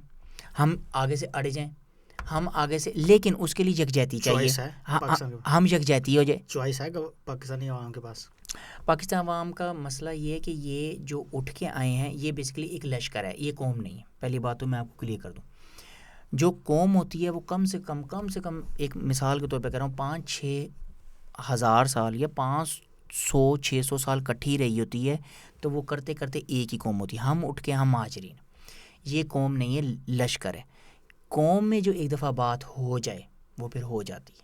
ہم آگے سے اڑ جائیں, ہم آگے سے, لیکن اس کے لیے یکجہتی چاہیے. ہم یکجہتی ہو جائے. چوائس ہے پاکستانی عوام کے پاس. پاکستان عوام کا مسئلہ یہ ہے کہ یہ جو اٹھ کے آئے ہیں یہ بیسیکلی ایک لشکر ہے, یہ قوم نہیں ہے. پہلی بات تو میں آپ کو کلیئر کر دوں, جو قوم ہوتی ہے وہ کم سے کم ایک مثال کے طور پہ کہہ رہا ہوں 5-6 ہزار سال یا 500-600 سال کٹھی رہی ہوتی ہے, تو وہ کرتے کرتے ایک ہی قوم ہوتی ہے. ہم اٹھ کے ہم مہاجرین, یہ قوم نہیں ہے, لشکر ہے. قوم میں جو ایک دفعہ بات ہو جائے وہ پھر ہو جاتی ہے,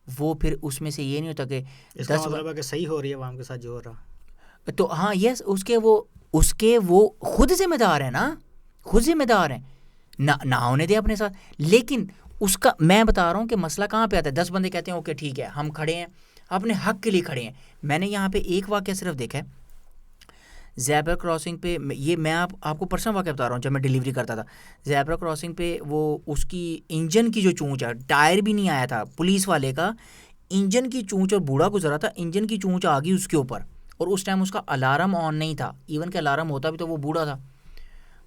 وہ پھر اس میں سے یہ نہیں ہوتا کہ اس کا مطلب ہے کہ صحیح ہو رہی ہے عوام کے ساتھ جو ہو رہا. تو ہاں یس, اس کے وہ خود ذمہ دار ہیں نا, خود ذمہ دار ہیں, نہ ہونے دے اپنے ساتھ. لیکن اس کا میں بتا رہا ہوں کہ مسئلہ کہاں پہ آتا ہے. 10 بندے کہتے ہیں اوکے ٹھیک ہے ہم کھڑے ہیں, اپنے حق کے لیے کھڑے ہیں. میں نے یہاں پہ ایک واقعہ صرف دیکھا ہے, زیبرا کراسنگ پہ, یہ میں آپ کو پرسنل واقعہ بتا رہا ہوں. جب میں ڈیلیوری کرتا تھا زیبرا کراسنگ پہ, وہ اس کی انجن کی جو چونچ ہے, ٹائر بھی نہیں آیا تھا پولیس والے کا, انجن کی چونچ, اور بوڑھا گزرا تھا, انجن کی چونچ آ گئی اس کے اوپر, اور اس ٹائم اس کا الارم آن نہیں تھا. ایون کہ الارم ہوتا بھی تو وہ بوڑھا تھا.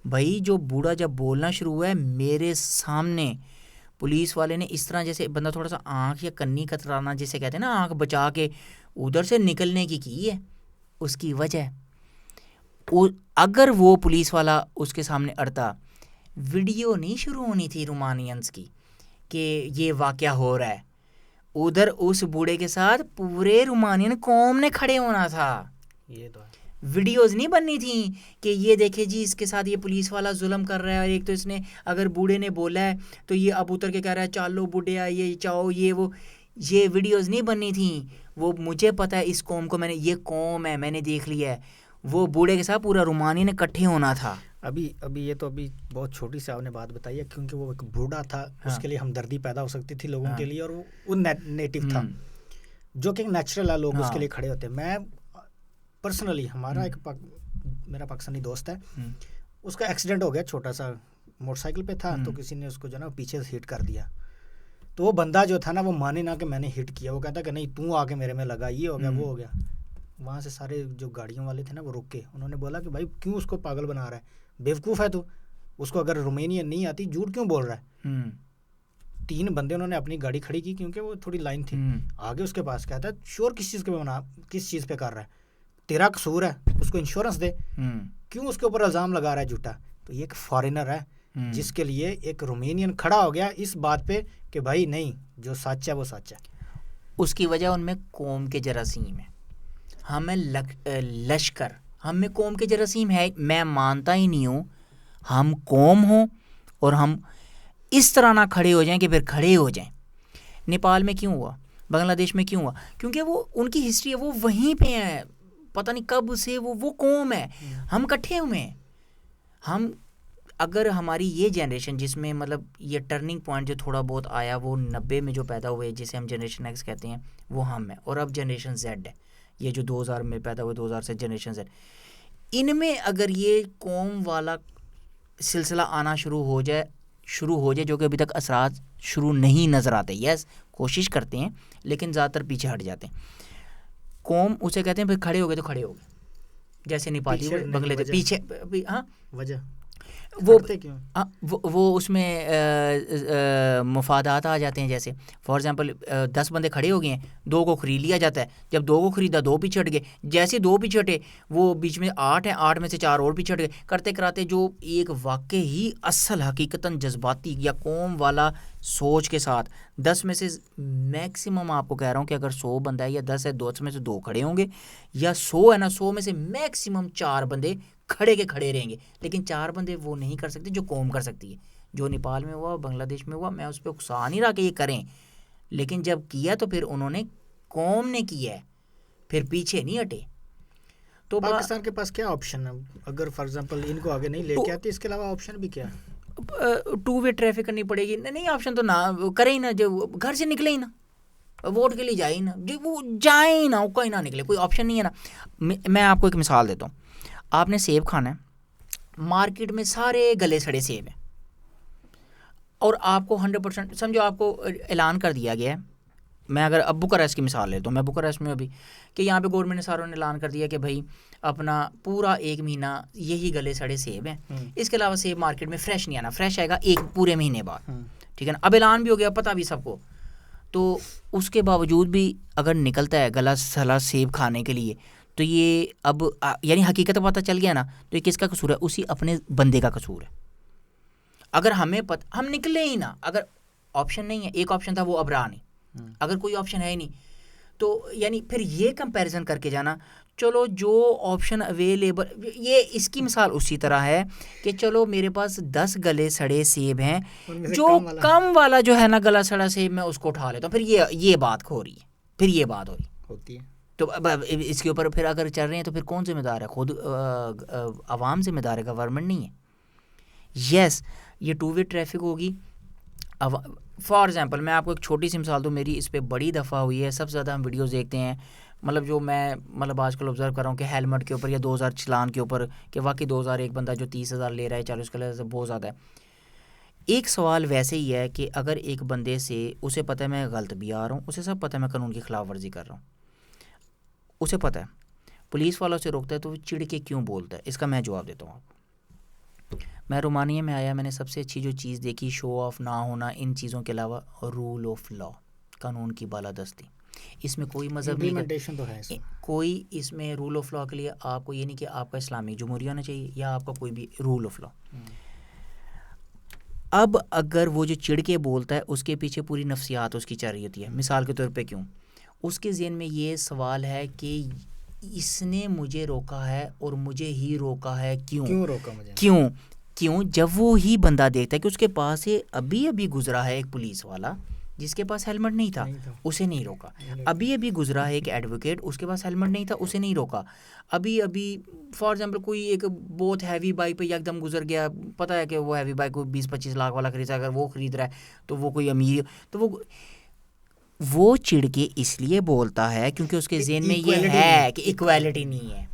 بھائی جو بوڑھا جب بولنا شروع ہوا ہے میرے سامنے, پولیس والے نے اس طرح جیسے بندہ تھوڑا سا آنکھ یا کنی کترانا جیسے کہتے ہیں نا, آنکھ بچا کے ادھر سے نکلنے کی ہے, اس کی وجہ اگر وہ پولیس والا اس کے سامنے اڑتا, ویڈیو نہیں شروع ہونی تھی رومانینس کی کہ یہ واقعہ ہو رہا ہے, ادھر اس بوڑھے کے ساتھ پورے رومانین قوم نے کھڑے ہونا تھا. یہ تو ہے. ویڈیوز نہیں بننی تھیں کہ یہ دیکھے جی اس کے ساتھ یہ پولیس والا ظلم کر رہا ہے, اور ایک تو اس نے اگر بوڑھے نے بولا ہے تو یہ اب اتر کے کہہ رہا ہے چالو بوڑھیا یہ چاؤ یہ وہ. یہ ویڈیوز نہیں بننی تھیں. وہ مجھے پتہ ہے اس قوم کو, میں نے یہ قوم ہے میں نے دیکھ لیا ہے, وہ بوڑھے کے ساتھ پورا رومانی نے اکٹھے ہونا تھا. ابھی یہ تو ابھی بہت چھوٹی سی آپ نے بات بتائی ہے, کیونکہ وہ ایک بوڑھا تھا, اس کے لیے ہمدردی پیدا ہو سکتی تھی لوگوں کے لیے, اور وہ نیٹو تھا جو کہ نیچرل ہے, لوگ اس کے لیے کھڑے ہوتے ہیں. میں پرسنلی ہمارا میرا پاکستانی دوست ہے, اس کا ایکسیڈنٹ ہو گیا, چھوٹا سا موٹر سائیکل پہ تھا, تو کسی نے اس کو جو ہے نا پیچھے سے ہٹ کر دیا. تو وہ بندہ جو تھا نا وہ مانے نہ کہ میں نے ہٹ کیا, وہ کہتا کہ نہیں تو آ کے میرے میں لگا, یہ ہو گیا وہ ہو گیا. وہاں سے سارے جو گاڑیوں والے تھے نا وہ رک کے انہوں نے بولا کہ بھائی کیوں اس کو پاگل بنا رہا ہے, بیوقوف ہے تو, اس کو اگر رومینین نہیں آتی جھوٹ کیوں بول رہا ہے. 3 بندے انہوں نے اپنی گاڑی کھڑی کی کیونکہ وہ تھوڑی لائن تھی, آگے اس کے پاس کہتا ہے شور کس چیز پہ کر رہا ہے, تیرا قصور ہے, اس کو انشورنس دے, کیوں اس کے اوپر الزام لگا رہا ہے جھوٹا. تو یہ ایک فارینر ہے جس کے لیے ایک رومینین کھڑا ہو گیا اس بات پہ کہ بھائی نہیں, جو سچ ہے وہ سچ ہے. اس کی وجہ ان میں قوم کے جراثیم ہے, ہمیں لشکر, ہم میں قوم کے جراثیم ہے. میں مانتا ہی نہیں ہوں ہم قوم ہوں اور ہم اس طرح نہ کھڑے ہو جائیں کہ پھر کھڑے ہو جائیں. نیپال میں کیوں ہوا, بنگلہ دیش میں کیوں ہوا, کیونکہ وہ ان کی ہسٹری ہے, وہ وہیں پہ ہیں, پتہ نہیں کب سے وہ قوم ہے. ہم کٹھے ہوئے ہیں. ہم اگر ہماری یہ جنریشن جس میں مطلب یہ ٹرننگ پوائنٹ جو تھوڑا بہت آیا وہ 90 میں جو پیدا ہوئے جسے ہم جنریشن ایکس کہتے ہیں وہ ہم ہیں, اور اب جنریشن زیڈ ہے, یہ جو 2000 میں پیدا ہوئے 2000 سے جنریشن زیڈ, ان میں اگر یہ قوم والا سلسلہ آنا شروع ہو جائے جو کہ ابھی تک اثرات شروع نہیں نظر آتے. یس کوشش کرتے ہیں لیکن زیادہ تر پیچھے ہٹ جاتے ہیں. قوم اسے کہتے ہیں پھر کھڑے ہو گئے تو کھڑے ہو گئے, جیسے نیپالی بنگلہ دیش پیچھے. ہاں وجہ وہ اس میں مفادات آ جاتے ہیں. جیسے فار ایگزامپل 10 بندے کھڑے ہو گئے ہیں, 2 کو خرید لیا جاتا ہے. جب 2 کو خریدا 2 پیچھے ہٹ گئے, جیسے 2 پیچھے ہٹے وہ بیچ میں 8 ہیں, 8 میں سے 4 اور پیچھے ہٹ گئے. کرتے کراتے جو ایک واقعی اصل حقیقتاً جذباتی یا قوم والا سوچ کے ساتھ 10 میں سے میکسیمم آپ کو کہہ رہا ہوں کہ اگر 100 بندہ ہے یا 10 ہے, 2 میں سے 2 کھڑے ہوں گے, یا 100 ہے نا 100 میں سے میکسیمم 4 بندے کھڑے کے کھڑے رہیں گے. لیکن 4 بندے وہ نہیں کر سکتے جو قوم کر سکتی ہے. جو نیپال میں ہوا, بنگلہ دیش میں ہوا, میں اس پہ اکسا نہیں رہا کہ یہ کریں, لیکن جب کیا تو پھر انہوں نے قوم نے کیا ہے, پھر پیچھے نہیں ہٹے. تو پاکستان کے پاس کیا آپشن ہے اگر فار ایگزامپل ان کو آگے نہیں لے کے آتے, اس کے علاوہ آپشن بھی کیا ہے؟ 2 وے ٹریفک کرنی پڑے گی. نہیں آپشن تو نہ کرے ہی نا, جو گھر سے نکلے ہی نا, ووٹ کے لیے جائے ہی نا, جو وہ جائیں ہی نا, کوئی نہ نکلے, کوئی آپشن نہیں ہے نا. میں آپ کو ایک مثال دیتا ہوں. آپ نے سیب کھانا ہے, مارکیٹ میں سارے گلے سڑے سیب ہیں, اور آپ کو 100% سمجھو آپ کو اعلان کر دیا گیا ہے. میں اگر اب بکاریسٹ کی مثال لیتا ہوں, میں بکاریسٹ میں ابھی کہ یہاں پہ گورنمنٹ نے ساروں نے اعلان کر دیا کہ بھائی اپنا پورا 1 مہینہ یہی گلے سڑے سیب ہیں, اس کے علاوہ سیب مارکیٹ میں فریش نہیں آنا, فریش آئے گا 1 پورے مہینے بعد, ٹھیک ہے نا. اب اعلان بھی ہو گیا, پتہ بھی سب کو, تو اس کے باوجود بھی اگر نکلتا ہے گلا سلا سیب کھانے کے لیے, تو یہ اب یعنی حقیقت پتہ چل گیا نا, تو یہ کس کا قصور ہے؟ اسی اپنے بندے کا قصور ہے. اگر ہمیں ہم نکلے ہی نا, اگر آپشن نہیں ہے, ایک آپشن تھا وہ اب رہا نہیں, اگر کوئی آپشن ہے ہی نہیں, تو یعنی پھر یہ کمپیریزن کر کے جانا, چلو جو آپشن اویلیبل, یہ اس کی مثال اسی طرح ہے کہ چلو میرے پاس 10 گلے سڑے سیب ہیں, جو کم والا جو ہے نا گلا سڑا سیب میں اس کو اٹھا لیتا ہوں. پھر یہ بات ہو رہی ہے, پھر یہ بات ہو رہی ہوتی ہے. تو اس کے اوپر پھر اگر چل رہے ہیں تو پھر کون ذمہ دار ہے؟ خود عوام ذمہ دار ہے, گورنمنٹ نہیں ہے. یس یہ 2 وے ٹریفک ہوگی. فار ایگزامپل میں آپ کو ایک چھوٹی سی مثال دوں, میری اس پہ بڑی دفعہ ہوئی ہے. سب سے زیادہ ہم ویڈیوز دیکھتے ہیں, مطلب جو میں آج کل آبزرو کر رہا ہوں کہ ہیلمٹ کے اوپر یا 2000 چلان کے اوپر, کہ واقعی 2000 ایک بندہ جو 30,000 لے رہا ہے, چلو اس کے لیے بہت زیادہ ہے. ایک سوال ویسے ہی ہے کہ اگر ایک بندے سے اسے پتہ ہے میں غلط بھی آ رہا ہوں, اسے سب پتہ ہے میں قانون کی خلاف ورزی کر رہا ہوں, اسے پتہ ہے, پولیس والا اسے روکتا ہے تو وہ چڑ کے کیوں بولتا ہے؟ اس کا میں جواب دیتا ہوں آپ کو. میں رومانیہ میں آیا, میں نے سب سے اچھی جو چیز دیکھی شو آف نہ ہونا, ان چیزوں کے علاوہ رول آف لا, قانون کی بالادستی. اس میں کوئی مذہب نہیں امپلیمنٹیشن تو ہے اس میں. کوئی اس میں رول آف لا کے لیے آپ کو یہ نہیں کہ آپ کا اسلامی جمہوریہ ہونا چاہیے یا آپ کا کوئی بھی رول آف لا. اب اگر وہ جو چڑ کے بولتا ہے اس کے پیچھے پوری نفسیات اس کی چل رہی ہوتی ہے. مثال کے طور پہ کیوں اس کے ذہن میں یہ سوال ہے کہ اس نے مجھے روکا ہے اور مجھے ہی روکا ہے, کیوں روکا مجھے, کیوں جب وہ ہی بندہ دیکھتا ہے کہ اس کے پاس سے ابھی گزرا ہے ایک پولیس والا جس کے پاس ہیلمٹ نہیں تھا, اسے نہیں روکا. ابھی گزرا ہے ایک ایڈوکیٹ, اس کے پاس ہیلمٹ نہیں تھا, اسے نہیں روکا. ابھی فار ایگزامپل کوئی ایک بہت ہیوی بائک پہ یک دم گزر گیا, پتہ ہے کہ وہ ہیوی بائک کو 20-25 لاکھ والا خریدا, اگر وہ خرید رہا ہے تو وہ کوئی امیر, تو وہ چڑ کے اس لیے بولتا ہے کیونکہ اس کے ذہن میں یہ ہے کہ ایکویلٹی نہیں ہے,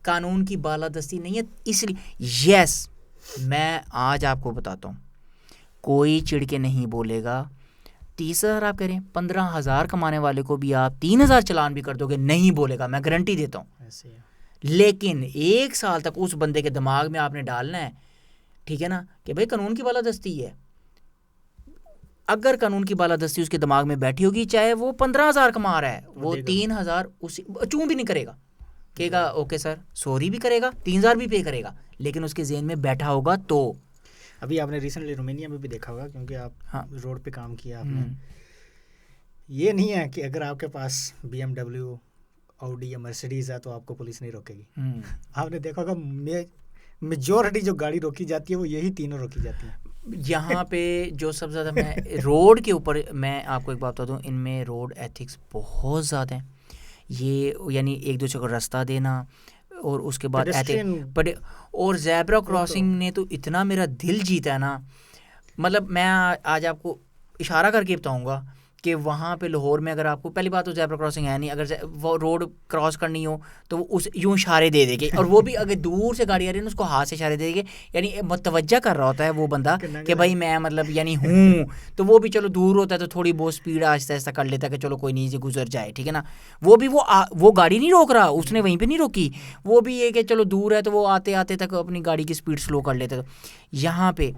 قانون کی بالادستی نہیں ہے. اس لیے یس میں آج آپ کو بتاتا ہوں, کوئی چڑ کے نہیں بولے گا 30,000 آپ کریں, 15,000 کمانے والے کو بھی آپ 3,000 چلان بھی کر دو گے, نہیں بولے گا, میں گارنٹی دیتا ہوں. لیکن 1 سال تک اس بندے کے دماغ میں آپ نے ڈالنا ہے, ٹھیک ہے نا, کہ بھائی قانون کی بالادستی ہے. اگر قانون کی بالادستی اس کے دماغ میں بیٹھی ہوگی, چاہے وہ 15,000 کما رہا ہے, وہ 3,000 چوں بھی نہیں کرے گا, کہے گا اوکے سر, سوری بھی کرے گا, 3,000 بھی پے کرے گا, لیکن اس کے ذہن میں بیٹھا ہوگا. تو ابھی آپ نے ریسنٹلی رومینیا میں بھی دیکھا ہوگا, کیونکہ آپ روڈ پہ کام کیا آپ نے, یہ نہیں ہے کہ اگر آپ کے پاس BMW, آڈی یا مرسیڈیز ہے تو آپ کو پولیس نہیں روکے گی. آپ نے دیکھا ہوگا میجورٹی جو گاڑی روکی جاتی ہے وہ یہی تینوں روکی جاتی ہیں. یہاں پہ جو سب سے زیادہ میں روڈ کے اوپر میں آپ کو ایک بات بتا دوں, ان میں روڈ ایتھکس بہت زیادہ ہیں. یہ یعنی ایک دوسرے کو راستہ دینا, اور اس کے بعد اور زیبرا کراسنگ نے تو اتنا میرا دل جیتا ہے نا. مطلب میں آج آپ کو اشارہ کر کے بتاؤں گا کہ وہاں پہ لاہور میں اگر آپ کو, پہلی بات تو زیبرا کراسنگ ہے نہیں, اگر وہ روڈ کراس کرنی ہو تو وہ اس یوں اشارے دے دے گے, اور وہ بھی اگر دور سے گاڑی آ رہی ہے نا اس کو ہاتھ سے اشارے دے گے, یعنی متوجہ کر رہا ہوتا ہے وہ بندہ کہ بھائی میں مطلب یعنی ہوں. تو وہ بھی چلو دور ہوتا ہے تو تھوڑی بہت سپیڈ آہستہ آہستہ کر لیتا ہے کہ چلو کوئی نہیں گزر جائے, ٹھیک ہے نا. وہ بھی وہ گاڑی نہیں روک رہا, اس نے وہیں پہ نہیں روکی, وہ بھی یہ کہ چلو دور ہے تو وہ آتے آتے تک اپنی گاڑی کی سپیڈ سلو کر لیتا. یہاں پہ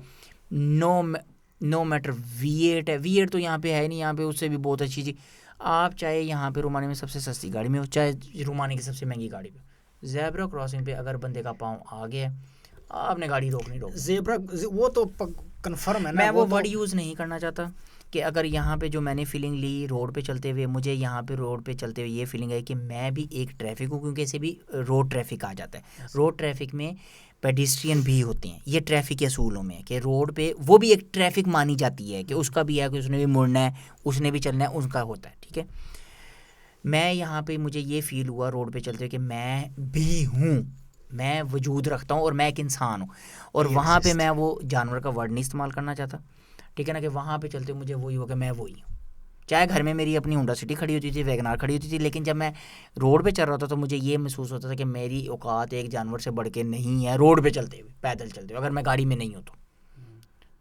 نو میٹر V8 ہے, V8 تو یہاں پہ ہے نہیں, یہاں پہ اس سے بھی بہت اچھی چیز. آپ چاہے یہاں پہ رومانی میں سب سے سستی گاڑی میں ہو, چاہے رومانی کی سب سے مہنگی گاڑی پہ, زیبرا کراسنگ پہ اگر بندے کا پاؤں آ گیا آپ نے گاڑی روک نہیں روک. زیبرا وہ تو کنفرم ہے نا. میں وہ ورڈ یوز نہیں کرنا چاہتا کہ اگر یہاں پہ جو میں نے فیلنگ لی روڈ پہ چلتے ہوئے, مجھے یہاں پہ روڈ پہ چلتے ہوئے یہ فیلنگ ہے کہ میں بھی ایک ٹریفک ہوں, کیونکہ اسے بھی روڈ ٹریفک آ جاتا ہے. روڈ ٹریفک میں پیڈیسٹرین بھی ہوتے ہیں, یہ ٹریفک کے اصولوں میں کہ روڈ پہ وہ بھی ایک ٹریفک مانی جاتی ہے کہ اس کا بھی ہے کہ اس نے بھی مڑنا ہے, اس نے بھی چلنا ہے, اس کا ہوتا ہے, ٹھیک ہے. میں یہاں پہ مجھے یہ فیل ہوا روڈ پہ چلتے کہ میں بھی ہوں, میں وجود رکھتا ہوں اور میں ایک انسان ہوں. اور وہاں پہ میں وہ جانور کا ورڈ نہیں استعمال کرنا چاہتا, ٹھیک ہے نا, کہ وہاں پہ چلتے مجھے وہی ہوا کہ میں وہی ہوں. چاہے گھر میں میری اپنی ہونڈا سٹی کھڑی ہوتی تھی, ویگنار کھڑی ہوتی تھی, لیکن جب میں روڈ پہ چل رہا تھا تو مجھے یہ محسوس ہوتا تھا کہ میری اوقات ایک جانور سے بڑھ کے نہیں ہے روڈ پہ چلتے ہوئے, پیدل چلتے ہوئے, اگر میں گاڑی میں نہیں ہوں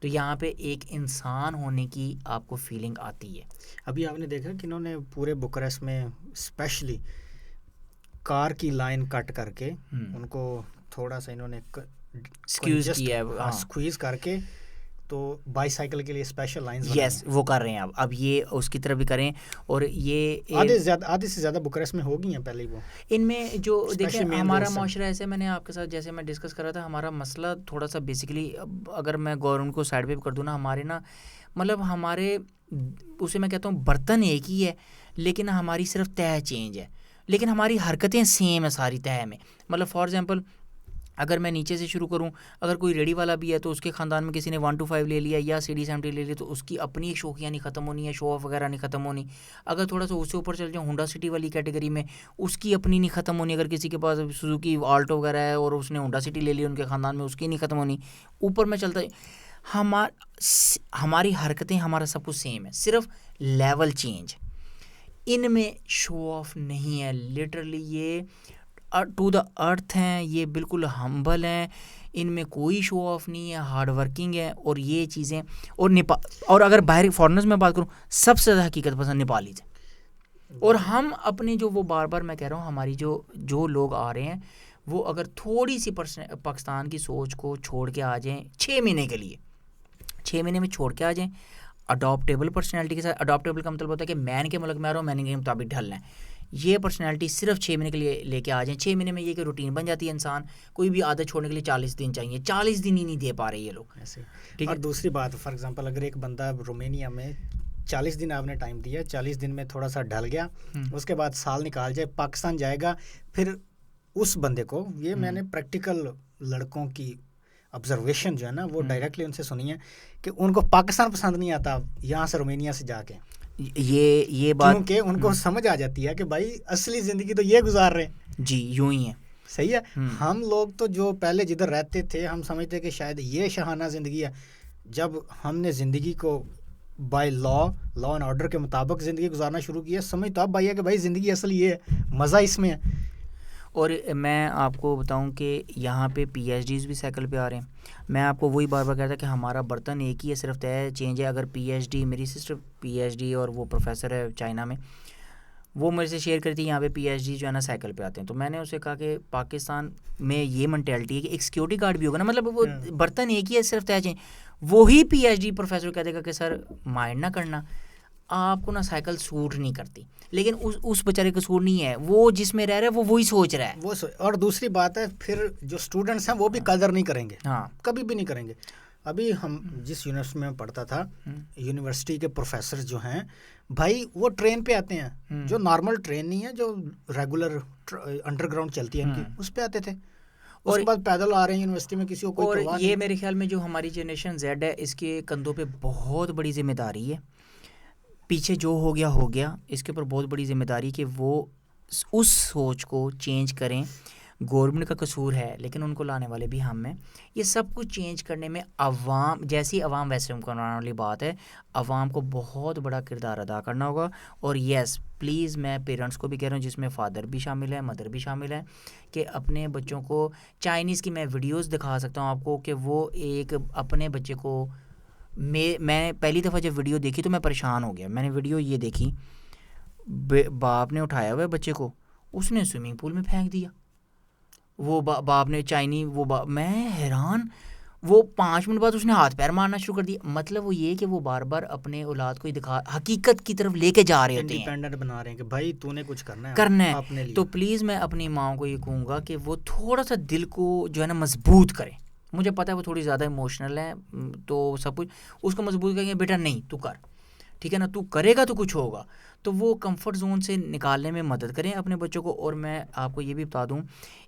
تو یہاں پہ ایک انسان ہونے کی آپ کو فیلنگ آتی ہے. ابھی آپ نے دیکھا کہ انہوں نے پورے بکریسٹ میں اسپیشلی کار کی لائن کٹ کر کے ان کو تھوڑا سا انہوں نے اسکویز کر کے تو بائی سائیکل کے لیے اسپیشل لائنز یس وہ کر رہے ہیں. اب یہ اس کی طرف بھی کریں, اور یہ آدھے سے زیادہ بکریسٹ میں ہو گئی ہیں پہلے. وہ ان میں جو دیکھیں ہمارا معاشرہ ایسے, میں نے آپ کے ساتھ جیسے میں ڈسکس کر رہا تھا, ہمارا مسئلہ تھوڑا سا بیسیکلی, اگر میں گورنمنٹ کو سائڈ پہ کر دوں نا, ہمارے نا مطلب ہمارے اسے میں کہتا ہوں برتن ایک ہی ہے لیکن ہماری صرف تہ چینج ہے, لیکن ہماری حرکتیں سیم ہیں ساری تہ میں. مطلب فار ایگزامپل اگر میں نیچے سے شروع کروں, اگر کوئی ریڈی والا بھی ہے تو اس کے خاندان میں کسی نے 1 to 5 لے لیا یا CD70 لے لی, تو اس کی اپنی ایک شوقیاں نہیں ختم ہونی ہے, شو آف وغیرہ نہیں ختم ہونی. اگر تھوڑا سا اس سے اوپر چل جاؤں ہونڈا سٹی والی کیٹیگری میں, اس کی اپنی نہیں ختم ہونی. اگر کسی کے پاس سوزوکی آلٹو وغیرہ ہے اور اس نے ہونڈا سٹی لے لی, ان کے خاندان میں اس کی نہیں ختم ہونی. اوپر میں چلتا ہماری حرکتیں ہمارا سب کچھ سیم ہے, صرف لیول چینج. ان میں شو آف نہیں ہے, لٹرلی یہ ٹو دا ارتھ ہیں, یہ بالکل ہمبل ہیں, ان میں کوئی شو آف نہیں ہے, ہارڈ ورکنگ ہے. اور یہ چیزیں اور اگر باہر فارنرز میں بات کروں, سب سے زیادہ حقیقت پسند نیپالیز ہیں. اور ہم اپنے جو وہ بار بار میں کہہ رہا ہوں, ہماری جو لوگ آ رہے ہیں وہ اگر تھوڑی سی پاکستان کی سوچ کو چھوڑ کے آ جائیں 6 مہینے کے لیے, 6 مہینے میں چھوڑ کے آ جائیں, اڈاپٹیبل پرسنالٹی کے ساتھ. اڈاپٹیبل کا مطلب ہوتا ہے کہ مین کے ملک میں آ رہا ہوں, مین کے مطابق ڈھلنا ہے. یہ پرسنالٹی صرف 6 مہینے کے لیے لے کے آ جائیں. 6 مہینے میں یہ کہ روٹین بن جاتی ہے انسان. کوئی بھی عادت چھوڑنے کے لیے 40 دن چاہیے, 40 دن ہی نہیں دے پا رہے یہ لوگ ایسے. ٹھیک اور ہے. دوسری بات, فار ایگزامپل اگر ایک بندہ رومینیا میں 40 دن آپ نے ٹائم دیا, 40 دن میں تھوڑا سا ڈھل گیا, اس کے بعد سال نکال جائے, پاکستان جائے گا, پھر اس بندے کو, یہ میں نے پریکٹیکل لڑکوں کی آبزرویشن جو ہے نا وہ ڈائریکٹلی ان سے سنی ہے کہ ان کو پاکستان پسند نہیں آتا یہاں سے رومینیا سے جا کے. یہ بات کیونکہ ان کو سمجھ آ جاتی ہے کہ بھائی اصلی زندگی تو یہ گزار رہے ہیں. جی یوں ہی ہے. صحیح ہے. ہم لوگ تو جو پہلے جدھر رہتے تھے ہم سمجھتے کہ شاید یہ شاہانہ زندگی ہے. جب ہم نے زندگی کو بائی لا اینڈ آرڈر کے مطابق زندگی گزارنا شروع کیا, سمجھ تو اب بھائی ہے کہ بھائی زندگی اصل یہ ہے, مزہ اس میں ہے. اور میں آپ کو بتاؤں کہ یہاں پہ پی ایچ ڈیز بھی سائیکل پہ آ رہے ہیں. میں آپ کو وہی بار بار کہتا کہ ہمارا برتن ایک ہی ہے, صرف طے چینج ہے. اگر پی ایچ ڈی, میری سسٹر پی ایچ ڈی اور وہ پروفیسر ہے چائنا میں, وہ میرے سے شیئر کرتی ہے یہاں پہ پی ایچ ڈی جو ہے نا سائیکل پہ آتے ہیں. تو میں نے اسے کہا کہ پاکستان میں یہ مینٹیلٹی ہے کہ ایک سیکورٹی گارڈ بھی ہوگا نا, مطلب وہ برتن ایک ہی ہے, صرف طے چینج. وہی پی ایچ ڈی پروفیسر کہہ دے گا کہ سر مائنڈ نہ کرنا, آپ کو نا سائیکل سوٹ نہیں کرتی. لیکن اس بیچارے کا سوٹ نہیں ہے, وہ جس میں رہ رہا ہے وہ وہی سوچ رہا ہے. اور دوسری بات ہے پھر جو اسٹوڈنٹس ہیں وہ بھی قدر نہیں کریں گے, ہاں کبھی بھی نہیں کریں گے. ابھی ہم جس یونیورسٹی میں پڑھتا تھا, یونیورسٹی کے پروفیسر جو ہیں بھائی وہ ٹرین پہ آتے ہیں, جو نارمل ٹرین نہیں ہے, جو ریگولر انڈر گراؤنڈ چلتی ہے ان کی, اس پہ آتے تھے. اس کے بعد پیدل آ رہے ہیں یونیورسٹی میں, کسی کو کوئی پرواہ نہیں. یہ میرے خیال میں جو ہماری جنریشن زیڈ ہے اس کے کندھوں پہ بہت بڑی ذمہ داری ہے. پیچھے جو ہو گیا, اس کے اوپر بہت بڑی ذمہ داری کہ وہ اس سوچ کو چینج کریں. گورنمنٹ کا قصور ہے لیکن ان کو لانے والے بھی ہم ہیں. یہ سب کچھ چینج کرنے میں عوام, جیسی عوام ویسے کرنے والی بات ہے, عوام کو بہت بڑا کردار ادا کرنا ہوگا. اور یس پلیز میں پیرنٹس کو بھی کہہ رہا ہوں, جس میں فادر بھی شامل ہے, مدر بھی شامل ہے, کہ اپنے بچوں کو چائنیز کی میں ویڈیوز دکھا سکتا ہوں آپ کو کہ وہ ایک اپنے بچے کو, میں پہلی دفعہ جب ویڈیو دیکھی تو میں پریشان ہو گیا. میں نے ویڈیو یہ دیکھی, باپ نے اٹھایا ہوا ہے بچے کو, اس نے سوئمنگ پول میں پھینک دیا. وہ باپ نے چائنی, میں حیران, وہ 5 منٹ بعد اس نے ہاتھ پیر مارنا شروع کر دیا. مطلب وہ یہ کہ وہ بار بار اپنے اولاد کو دکھا, حقیقت کی طرف لے کے جا رہے ہوتے ہیں, انڈیپینڈنٹ بنا رہے ہیں کہ بھائی تو نے کچھ کرنا ہے. تو پلیز میں اپنی ماں کو یہ کہوں گا کہ وہ تھوڑا سا دل کو جو ہے نا مضبوط کریں. مجھے پتہ ہے وہ تھوڑی زیادہ ایموشنل ہے, تو سب کچھ اس کو مضبوط کریں گے, بیٹا نہیں تو کر, ٹھیک ہے نا, تو کرے گا تو کچھ ہوگا. تو وہ کمفرٹ زون سے نکالنے میں مدد کریں اپنے بچوں کو. اور میں آپ کو یہ بھی بتا دوں,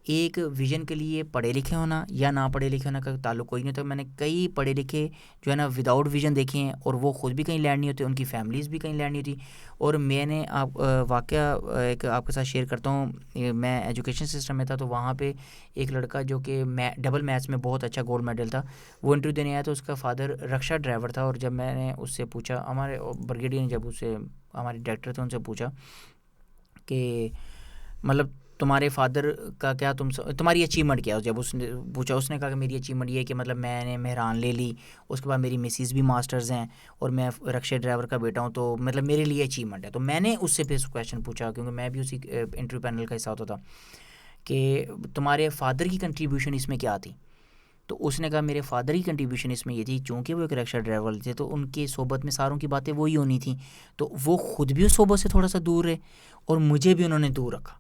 ایک ویژن کے لیے پڑھے لکھے ہونا یا نہ پڑھے لکھے ہونا کا تعلق کوئی نہیں ہوتا. میں نے کئی پڑھے لکھے جو ہے نا وداؤٹ ویژن دیکھے ہیں, اور وہ خود بھی کہیں لینڈ نہیں ہوتے, ان کی فیملیز بھی کہیں لینڈ نہیں ہوتی. اور میں نے واقعہ ایک آپ کے ساتھ شیئر کرتا ہوں. میں ایجوکیشن سسٹم میں تھا, تو وہاں پہ ایک لڑکا جو کہ ڈبل میتھس میں بہت اچھا گولڈ میڈل تھا, وہ انٹرویو دینے آیا. تو اس کا فادر رکشا ڈرائیور تھا. اور جب میں نے اس سے پوچھا, ہمارے برگیڈیئر نے جب اس سے, ہمارے ڈائریکٹر تھے, ان سے پوچھا کہ مطلب تمہارے فادر کا کیا, تمہاری اچیومنٹ کیا. جب اس نے پوچھا, اس نے کہا کہ میری اچیومنٹ یہ ہے کہ مطلب میں نے مہران لے لی, اس کے بعد میری مسز بھی ماسٹرز ہیں, اور میں رکشے ڈرائیور کا بیٹا ہوں, تو مطلب میرے لیے اچیومنٹ ہے. تو میں نے اس سے پھر کویشچن پوچھا, کیونکہ میں بھی اسی انٹرویو پینل کا حصہ ہوتا تھا, کہ تمہارے فادر کی کنٹریبیوشن اس میں کیا تھی. تو اس نے کہا میرے فادر کی کنٹریبیوشن اس میں یہ تھی, چونکہ وہ ایک رکشہ ڈرائیور تھے تو ان کی صحبت میں ساروں کی باتیں وہی ہونی تھیں, تو وہ خود بھی اس صحبت سے تھوڑا سا دور رہے, اور مجھے بھی انہوں نے دور رکھا,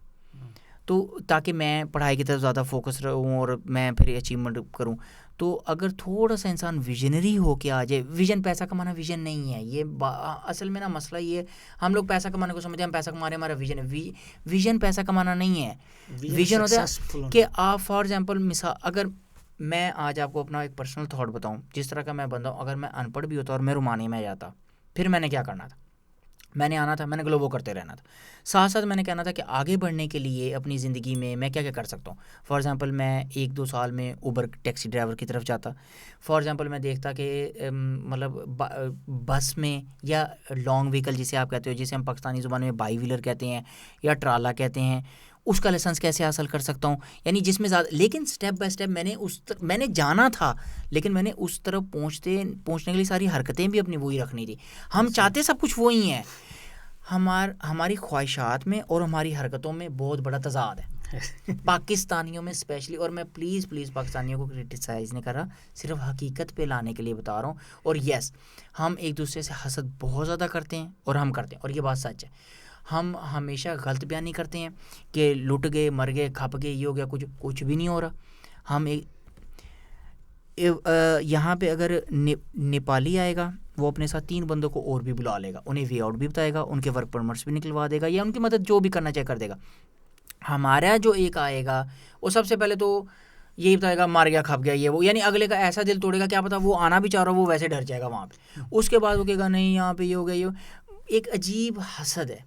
تو تاکہ میں پڑھائی کی طرف زیادہ فوکس رہوں اور میں پھر اچیومنٹ کروں. تو اگر تھوڑا سا انسان ویژنری ہو کے آ جائے, ویژن پیسہ کمانا ویژن نہیں ہے, یہ اصل میں نا مسئلہ یہ ہے, ہم لوگ پیسہ کمانے کو سمجھتے ہیں, ہم پیسہ کما رہے ہیں ہمارا ویژن ہے. ویژن پیسہ کمانا نہیں ہے, ویژن ہوتا ہے کہ آپ فار ایگزامپل مثال, اگر میں آج آپ کو اپنا ایک پرسنل تھاٹ بتاؤں, جس طرح کا میں بندہ ہوں, اگر میں ان پڑھ بھی ہوتا اور میں رومانی میں جاتا, پھر میں نے کیا کرنا تھا, میں نے آنا تھا, میں نے گلوبو کرتے رہنا تھا. ساتھ ساتھ میں نے کہنا تھا کہ آگے بڑھنے کے لیے اپنی زندگی میں کیا کیا کر سکتا ہوں. فار ایگزامپل میں 1-2 سال میں اوبر ٹیکسی ڈرائیور کی طرف جاتا. فار ایگزامپل میں دیکھتا کہ مطلب بس میں یا لانگ وہیکل جسے آپ کہتے ہو, جسے ہم پاکستانی زبان میں بائی ویلر کہتے ہیں یا ٹرالا کہتے ہیں, اس کا لائسنس کیسے حاصل کر سکتا ہوں, یعنی جس میں زیادہ, لیکن سٹیپ بائی سٹیپ میں نے جانا تھا, لیکن میں نے اس طرف پہنچنے کے لیے ساری حرکتیں بھی اپنی وہی رکھنی تھی. ہم چاہتے سب کچھ وہی ہیں, ہماری خواہشات میں اور ہماری حرکتوں میں بہت بڑا تضاد ہے پاکستانیوں میں اسپیشلی. اور میں پلیز پاکستانیوں کو کرٹیسائز نہیں کر رہا, صرف حقیقت پہ لانے کے لیے بتا رہا ہوں. اور یس, ہم ایک دوسرے سے حسد بہت زیادہ کرتے ہیں اور ہم کرتے ہیں, اور یہ بات سچ ہے. ہم ہمیشہ غلط بیانی کرتے ہیں کہ لٹ گئے, مر گئے, کھپ گئے, یہ ہو گیا, کچھ بھی نہیں ہو رہا. ہم یہاں پہ اگر نیپالی آئے گا, وہ اپنے ساتھ 3 بندوں کو اور بھی بلا لے گا, انہیں وے آؤٹ بھی بتائے گا, ان کے ورک پرمٹس بھی نکلوا دے گا, یا ان کی مدد جو بھی کرنا چاہے کر دے گا. ہمارا جو ایک آئے گا وہ سب سے پہلے تو یہی بتائے گا مار گیا, کھپ گیا, یہ وہ, یعنی اگلے کا ایسا دل توڑے گا, کیا پتا وہ آنا بھی چاہ رہا ہو, وہ ویسے ڈر جائے گا وہاں پہ. اس کے بعد وہ کہے گا نہیں یہاں پہ یہ ہو گیا, یہ ایک عجیب حسد ہے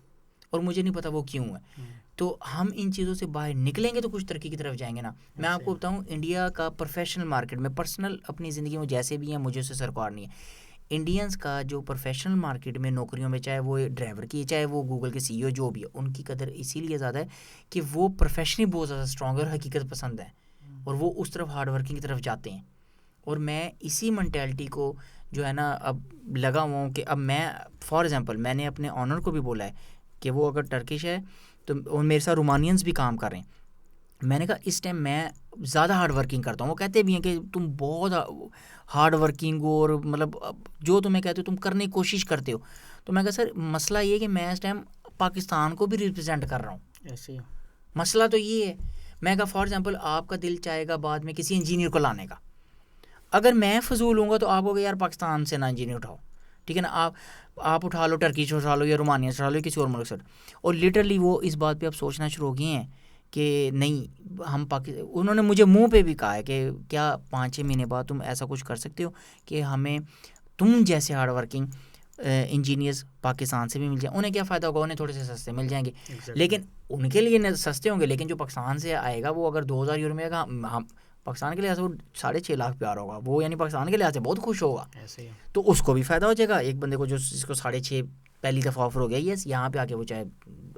اور مجھے نہیں پتا وہ کیوں ہے. تو ہم ان چیزوں سے باہر نکلیں گے تو کچھ ترقی کی طرف جائیں گے نا. میں آپ کو بتاؤں, انڈیا کا پروفیشنل مارکیٹ میں, پرسنل اپنی زندگی میں جیسے بھی ہیں, مجھے اس سے سرکار نہیں ہے. انڈینس کا جو پروفیشنل مارکیٹ میں نوکریوں میں, چاہے وہ ڈرائیور کی, چاہے وہ گوگل کے CEO جو بھی ہے, ان کی قدر اسی لیے زیادہ ہے کہ وہ پروفیشنلی بہت زیادہ اسٹرانگ اور حقیقت پسند ہے, اور وہ اس طرف ہارڈ ورکنگ کی طرف جاتے ہیں. اور میں اسی مینٹیلٹی کو جو ہے نا اب لگا ہوا ہوں کہ اب میں فار ایگزامپل میں نے اپنے آنر کو بھی بولا ہے کہ وہ اگر ٹرکش ہے تو میرے ساتھ رومانینس بھی کام کر رہے ہیں. میں نے کہا اس ٹائم میں زیادہ ہارڈ ورکنگ کرتا ہوں. وہ کہتے بھی ہیں کہ تم بہت ہارڈ ورکنگ ہو, اور مطلب جو تمہیں کہتے ہو تم کرنے کی کوشش کرتے ہو. تو میں کہا سر مسئلہ یہ ہے کہ میں اس ٹائم پاکستان کو بھی ریپرزینٹ کر رہا ہوں, ایسے ہی مسئلہ تو یہ ہے. میں کہا فار ایگزامپل آپ کا دل چاہے گا بعد میں کسی انجینئر کو لانے کا, اگر میں فضول ہوں گا تو آپ کو کہ یار پاکستان سے نہ انجینئر اٹھاؤ, ٹھیک ہے نا, آپ اٹھا لو ٹرکی سے اٹھا لو, یا رومانیہ سے اٹھا لو, کسی اور ملک سے. اور لٹرلی وہ اس بات پہ اب سوچنا شروع ہو گئے ہیں کہ نہیں ہم انہوں نے مجھے منہ پہ بھی کہا ہے کہ کیا 5-6 مہینے بعد تم ایسا کچھ کر سکتے ہو کہ ہمیں تم جیسے ہارڈ ورکنگ انجینئرز پاکستان سے بھی مل جائیں. انہیں کیا فائدہ ہوگا, انہیں تھوڑے سے سستے مل جائیں گے, لیکن ان کے لیے سستے ہوں گے, لیکن جو پاکستان سے آئے گا وہ اگر 2000 یورو میں آئے گا, ہم پاکستان کے لحاظ سے وہ 6.5 لاکھ پیار ہوگا, وہ یعنی پاکستان کے لحاظ سے بہت خوش ہوگا, تو اس کو بھی فائدہ ہو جائے گا. ایک بندے کو جس کو 6.5 پہلی دفعہ آفر ہو گیا, یس یہاں پہ آ کے وہ چاہے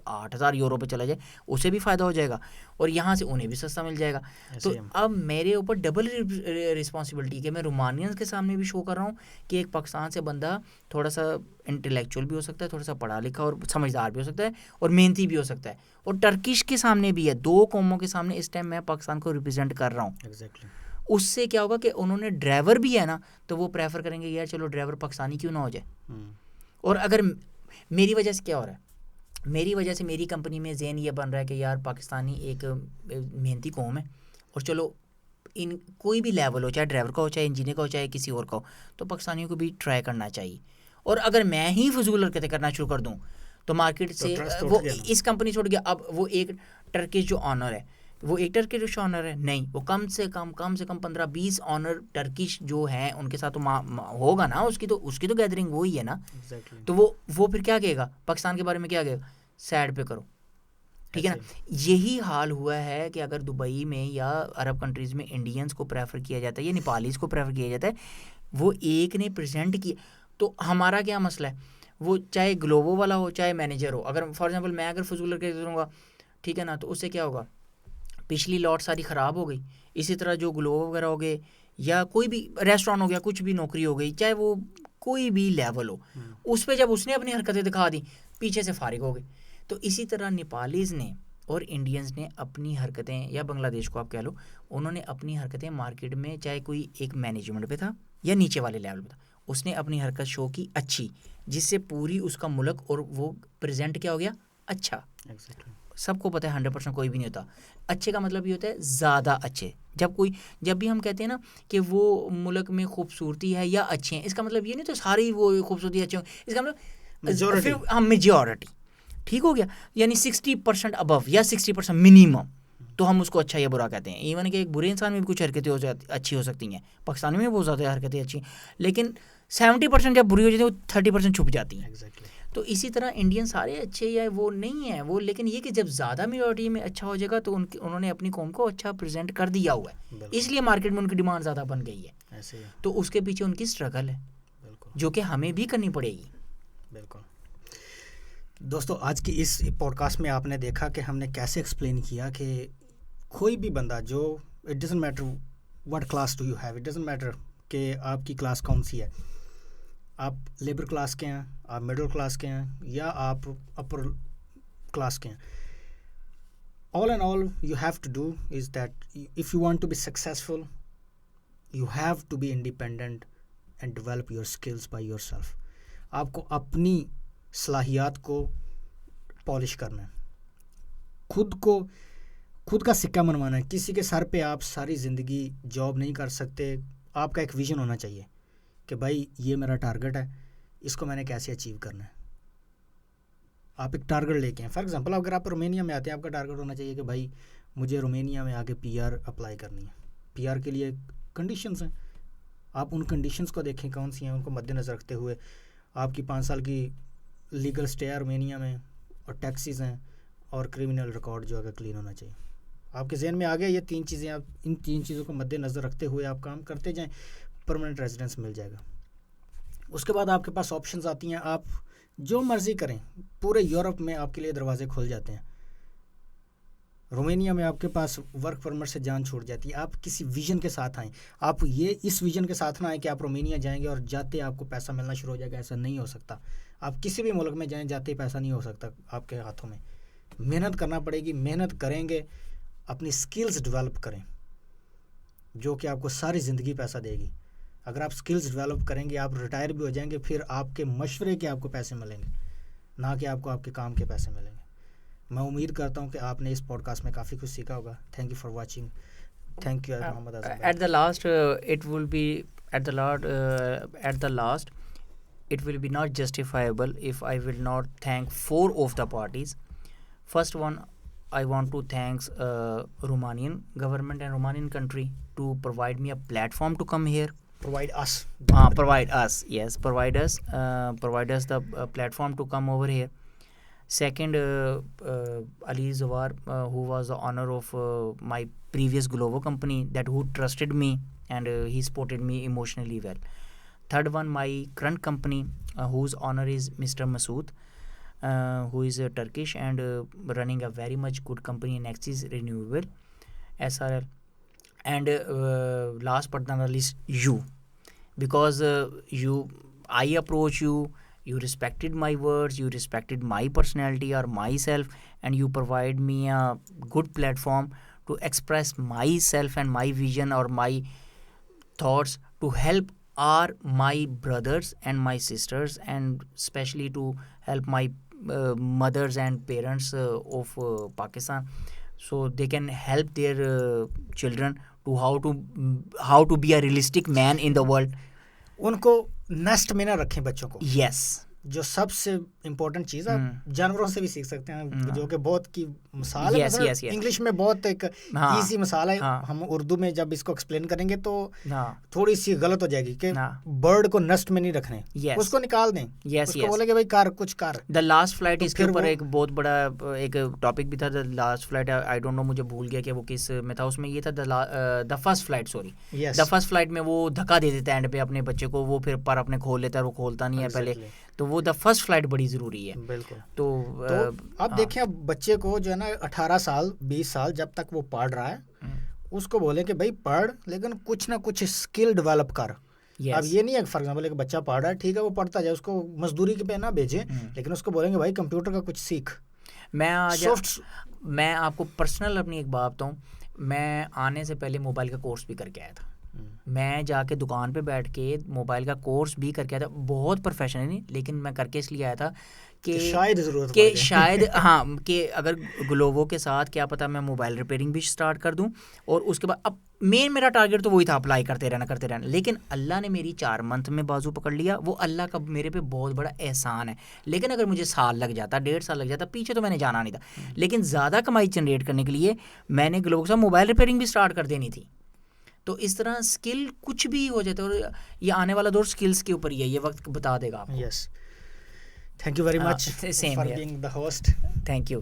8,000 یورو پہ چلا جائے, اسے بھی فائدہ ہو جائے گا, اور یہاں سے انہیں بھی سستا مل جائے گا. تو اب میرے اوپر ڈبل رسپانسبلٹی کہ میں رومانینس کے سامنے بھی شو کر رہا ہوں کہ ایک پاکستان سے بندہ تھوڑا سا انٹلیکچوئل بھی ہو سکتا ہے, تھوڑا سا پڑھا لکھا اور سمجھدار بھی ہو سکتا ہے, اور محنتی بھی ہو سکتا ہے, اور ٹرکش کے سامنے بھی ہے. 2 قوموں کے سامنے اس ٹائم میں پاکستان کو ریپرزینٹ کر رہا ہوں. اس سے کیا ہوگا کہ انہوں نے ڈرائیور بھی ہے نا, تو وہ پریفر کریں گے یار چلو ڈرائیور پاکستانی کیوں نہ ہو جائے. اور اگر میری وجہ سے کیا ہو رہا ہے, میری وجہ سے میری کمپنی میں ذہن یہ بن رہا ہے کہ یار پاکستانی ایک محنتی قوم ہے, اور چلو ان کوئی بھی لیول ہو, چاہے ڈرائیور کا ہو, چاہے انجینئر کا ہو, چاہے کسی اور کا ہو, تو پاکستانیوں کو بھی ٹرائی کرنا چاہیے. اور اگر میں ہی فضول حرکتیں کرنا شروع کر دوں تو مارکیٹ سے وہ اس کمپنی چھوڑ گیا. اب وہ ایک ٹرکش جو آنر ہے, وہ ایک ٹرکش آنر ہے نہیں, وہ کم سے کم 15-20 آنر ٹرکش جو ہیں ان کے ساتھ تو ہوگا نا, اس کی تو گیدرنگ وہی ہے نا. تو وہ پھر کیا کہے گا پاکستان کے بارے میں, کیا کہے گا, سائڈ پہ کرو, ٹھیک ہے نا. یہی حال ہوا ہے کہ اگر دبئی میں یا عرب کنٹریز میں انڈینس کو پریفر کیا جاتا ہے یا نیپالیز کو پریفر کیا جاتا ہے, وہ ایک نے پریزنٹ کیا, تو ہمارا کیا مسئلہ ہے, وہ چاہے گلوبو والا ہو چاہے مینیجر ہو. اگر فار ایگزامپل میں اگر فضول کر کے کروں گا, ٹھیک ہے نا, تو اس سے کیا ہوگا, پچھلی لاٹ ساری خراب ہو گئی. اسی طرح جو گلوبو وغیرہ ہو گئے, یا کوئی بھی ریسٹورانٹ ہو گیا, کچھ بھی نوکری ہو گئی, چاہے وہ کوئی بھی لیول ہو, اس پہ جب اس نے اپنی حرکتیں دکھا دی, پیچھے سے فارغ ہو گئے. تو اسی طرح نیپالیز نے اور انڈینز نے اپنی حرکتیں, یا بنگلہ دیش کو آپ کہہ لو, انہوں نے اپنی حرکتیں مارکیٹ میں, چاہے کوئی ایک مینجمنٹ پہ تھا یا نیچے والے لیول پہ تھا, اس نے اپنی حرکت شو کی اچھی, جس سے پوری اس کا ملک اور وہ پریزنٹ کیا ہو گیا اچھا. سب کو پتہ ہے 100% کوئی بھی نہیں ہوتا. اچھے کا مطلب یہ ہوتا ہے زیادہ اچھے. جب بھی ہم کہتے ہیں نا کہ وہ ملک میں خوبصورتی ہے یا اچھے ہیں, اس کا مطلب یہ نہیں تو ساری وہ خوبصورتی اچھے ہوں, اس کا مطلب میجورٹی, ٹھیک ہو گیا, یعنی 60% ابو یا 60% منیمم, تو ہم اس کو اچھا یا برا کہتے ہیں. ایون کہ ایک برے انسان میں بھی کچھ حرکتیں اچھی ہو سکتی ہیں, پاکستانی میں بہت زیادہ حرکتیں اچھی ہیں, لیکن 70% جب بری ہو جاتی ہیں وہ 30% چھپ جاتی ہیں. تو اسی طرح انڈین سارے اچھے یا وہ نہیں ہیں وہ, لیکن یہ کہ جب زیادہ میجورٹی میں اچھا ہو جائے گا تو انہوں نے اپنی قوم کو اچھا پریزنٹ کر دیا ہوا ہے, اس لیے مارکیٹ میں ان کی ڈیمانڈ زیادہ بن گئی ہے. تو اس کے پیچھے ان کی اسٹرگل ہے جو کہ ہمیں بھی کرنی پڑے گی. بالکل. دوستو آج کی اس پوڈ کاسٹ میں آپ نے دیکھا کہ ہم نے کیسے ایکسپلین کیا کہ کوئی بھی بندہ جو, it doesn't matter what class do you have, it doesn't matter کہ آپ کی کلاس کون سی ہے, آپ لیبر کلاس کے ہیں, آپ مڈل کلاس کے ہیں, یا آپ اپر کلاس کے ہیں, all in all you have to do is that if you want to be successful you have to be independent and develop your skills by yourself. آپ کو اپنی صلاحیات کو پالش کرنا ہے, خود کا سکہ منوانا ہے. کسی کے سر پہ آپ ساری زندگی جاب نہیں کر سکتے. آپ کا ایک ویژن ہونا چاہیے کہ بھائی یہ میرا ٹارگٹ ہے, اس کو میں نے کیسے اچیو کرنا ہے. آپ ایک ٹارگٹ لے کے ہیں. فار ایگزامپل اگر آپ رومینیا میں آتے ہیں, آپ کا ٹارگٹ ہونا چاہیے کہ بھائی مجھے رومینیا میں آ کے پی آر اپلائی کرنی ہے. پی آر کے لیے کنڈیشنز ہیں, آپ ان کنڈیشنز کو دیکھیں کون سی ہیں, ان کو مد نظر رکھتے ہوئے آپ کی 5 سال کی لیگل اسٹے ہے رومینیا میں, اور ٹیکسیز ہیں, اور کرمنل ریکارڈ جو ہے کلین ہونا چاہیے. آپ کے ذہن میں آ گیا یہ 3 چیزیں, آپ ان 3 چیزوں کو مد نظر رکھتے ہوئے آپ کام کرتے جائیں, پرماننٹ ریزیڈنس مل جائے گا. اس کے بعد آپ کے پاس آپشنز آتی ہیں, آپ جو مرضی کریں, پورے یورپ میں آپ کے لیے دروازے کھل جاتے ہیں. رومینیا میں آپ کے پاس ورک پرمٹ سے جان چھوٹ جاتی ہے. آپ کسی ویژن کے ساتھ آئیں, آپ یہ اس ویژن کے ساتھ نہ آئیں کہ آپ رومینیا جائیں گے اور جاتے آپ کو پیسہ ملنا شروع ہو جائے گا. ایسا نہیں ہو سکتا. آپ کسی بھی ملک میں جائیں, جاتے پیسہ نہیں ہو سکتا آپ کے ہاتھوں میں. محنت کرنا پڑے گی, محنت کریں گے, اپنی سکلز ڈیولپ کریں جو کہ آپ کو ساری زندگی پیسہ دے گی. اگر آپ سکلز ڈیولپ کریں گے, آپ ریٹائر بھی ہو جائیں گے, پھر آپ کے مشورے کے آپ کو پیسے ملیں گے, نہ کہ آپ کو آپ کے کام کے پیسے ملیں گے. میں امید کرتا ہوں کہ آپ نے اس پوڈ کاسٹ میں کافی کچھ سیکھا ہوگا. Thank you for watching. Thank you Muhammad Azam. At the last, it will be at the last, it will be not justifiable if I will not thank 4 of the parties. First one, I want to thank Romanian government and Romanian country to provide me a platform to come here. Provide us. Provide us, yes, provide us the platform to come over here. Second, Ali Zawar, who was the owner of my previous Glovo company, that who trusted me and he supported me emotionally well. Third one, my current company, whose owner is Mr. Masood, who is Turkish and running a very much good company in Axis Renewable, SRL. And last but not least, you, because I approach you, you respected my words, you respected my personality or myself, and you provide me a good platform to express myself and my vision or my thoughts to help my brothers and my sisters, and especially to help my mothers and parents of Pakistan, so they can help their children to how to be a realistic man in the world. ان کو nest میں نہ رکھیں بچوں کو. یس, جو سب سے important چیز ہے, جانوروں سے بھی سیکھ سکتے ہیں, جو کہ بہت کی مثال ہے. انگلش میں بہت ایک ایزی مثال ہے, ہم اردو میں جب اس کو ایکسپلین کریں گے تو تھوڑی سی غلط ہو جائے گی کہ برڈ کو نیسٹ میں نہیں رکھنے, اس کو نکال دیں, اس کو بولے کہ بھائی کر کچھ کر. دا لاسٹ فلائٹ, اس کے اوپر ایک بہت بڑا ایک ٹاپک بھی تھا. The last flight, I don't know, مجھے بھول گیا کہ وہ کس میں تھا. اس میں یہ تھا the first flight, sorry, the first flight میں وہ دھکا دے دیتا ہے اینڈ پہ اپنے بچے کو, وہ پھر پر اپنے کھول لیتا ہے, وہ کھولتا نہیں ہے پہلے, تو وہ دا فرسٹ فلائٹ بڑی ضروری ہے. بالکل. تو آپ دیکھیں, اب بچے کو جو ہے نا 18 سال 20 سال جب تک وہ پڑھ رہا ہے, اس کو بولیں کہ بھائی پڑھ, لیکن کچھ نہ کچھ اسکل ڈیولپ کر. اب یہ نہیں ہے فار ایگزامپل ایک بچہ پڑھ رہا ہے, ٹھیک ہے, وہ پڑھتا جائے, اس کو مزدوری پہ نہ بھیجیں, لیکن اس کو بولیں گے بھائی کمپیوٹر کا کچھ سیکھ. میں آپ کو پرسنل اپنی ایک بات بتاؤں, میں آنے سے پہلے موبائل کا کورس بھی کر کے آیا تھا. میں جا کے دکان پہ بیٹھ کے موبائل کا کورس بھی کر کے آیا تھا, بہت پروفیشنل نہیں, لیکن میں کر کے اس لیے آیا تھا کہ شاید ہاں, کہ اگر گلووو کے ساتھ کیا پتہ میں موبائل ریپیئرنگ بھی اسٹارٹ کر دوں, اور اس کے بعد اب میرا ٹارگیٹ تو وہی تھا, اپلائی کرتے رہنا, لیکن اللہ نے میری 4 منتھ میں بازو پکڑ لیا. وہ اللہ کا میرے پہ بہت بڑا احسان ہے. لیکن اگر مجھے سال لگ جاتا, 1.5 سال لگ جاتا, پیچھے تو میں نے جانا نہیں تھا. لیکن زیادہ کمائی جنریٹ کرنے کے لیے میں نے گلووو کے ساتھ موبائل ریپیئرنگ بھی اسٹارٹ کر دینی تھی. تو اس طرح اسکل کچھ بھی ہو جاتا ہے, اور یہ آنے والا دور اسکلس کے اوپر ہی ہے, یہ وقت بتا دے گا آپ کو. Yes, thank you very much for being the host. Thank you.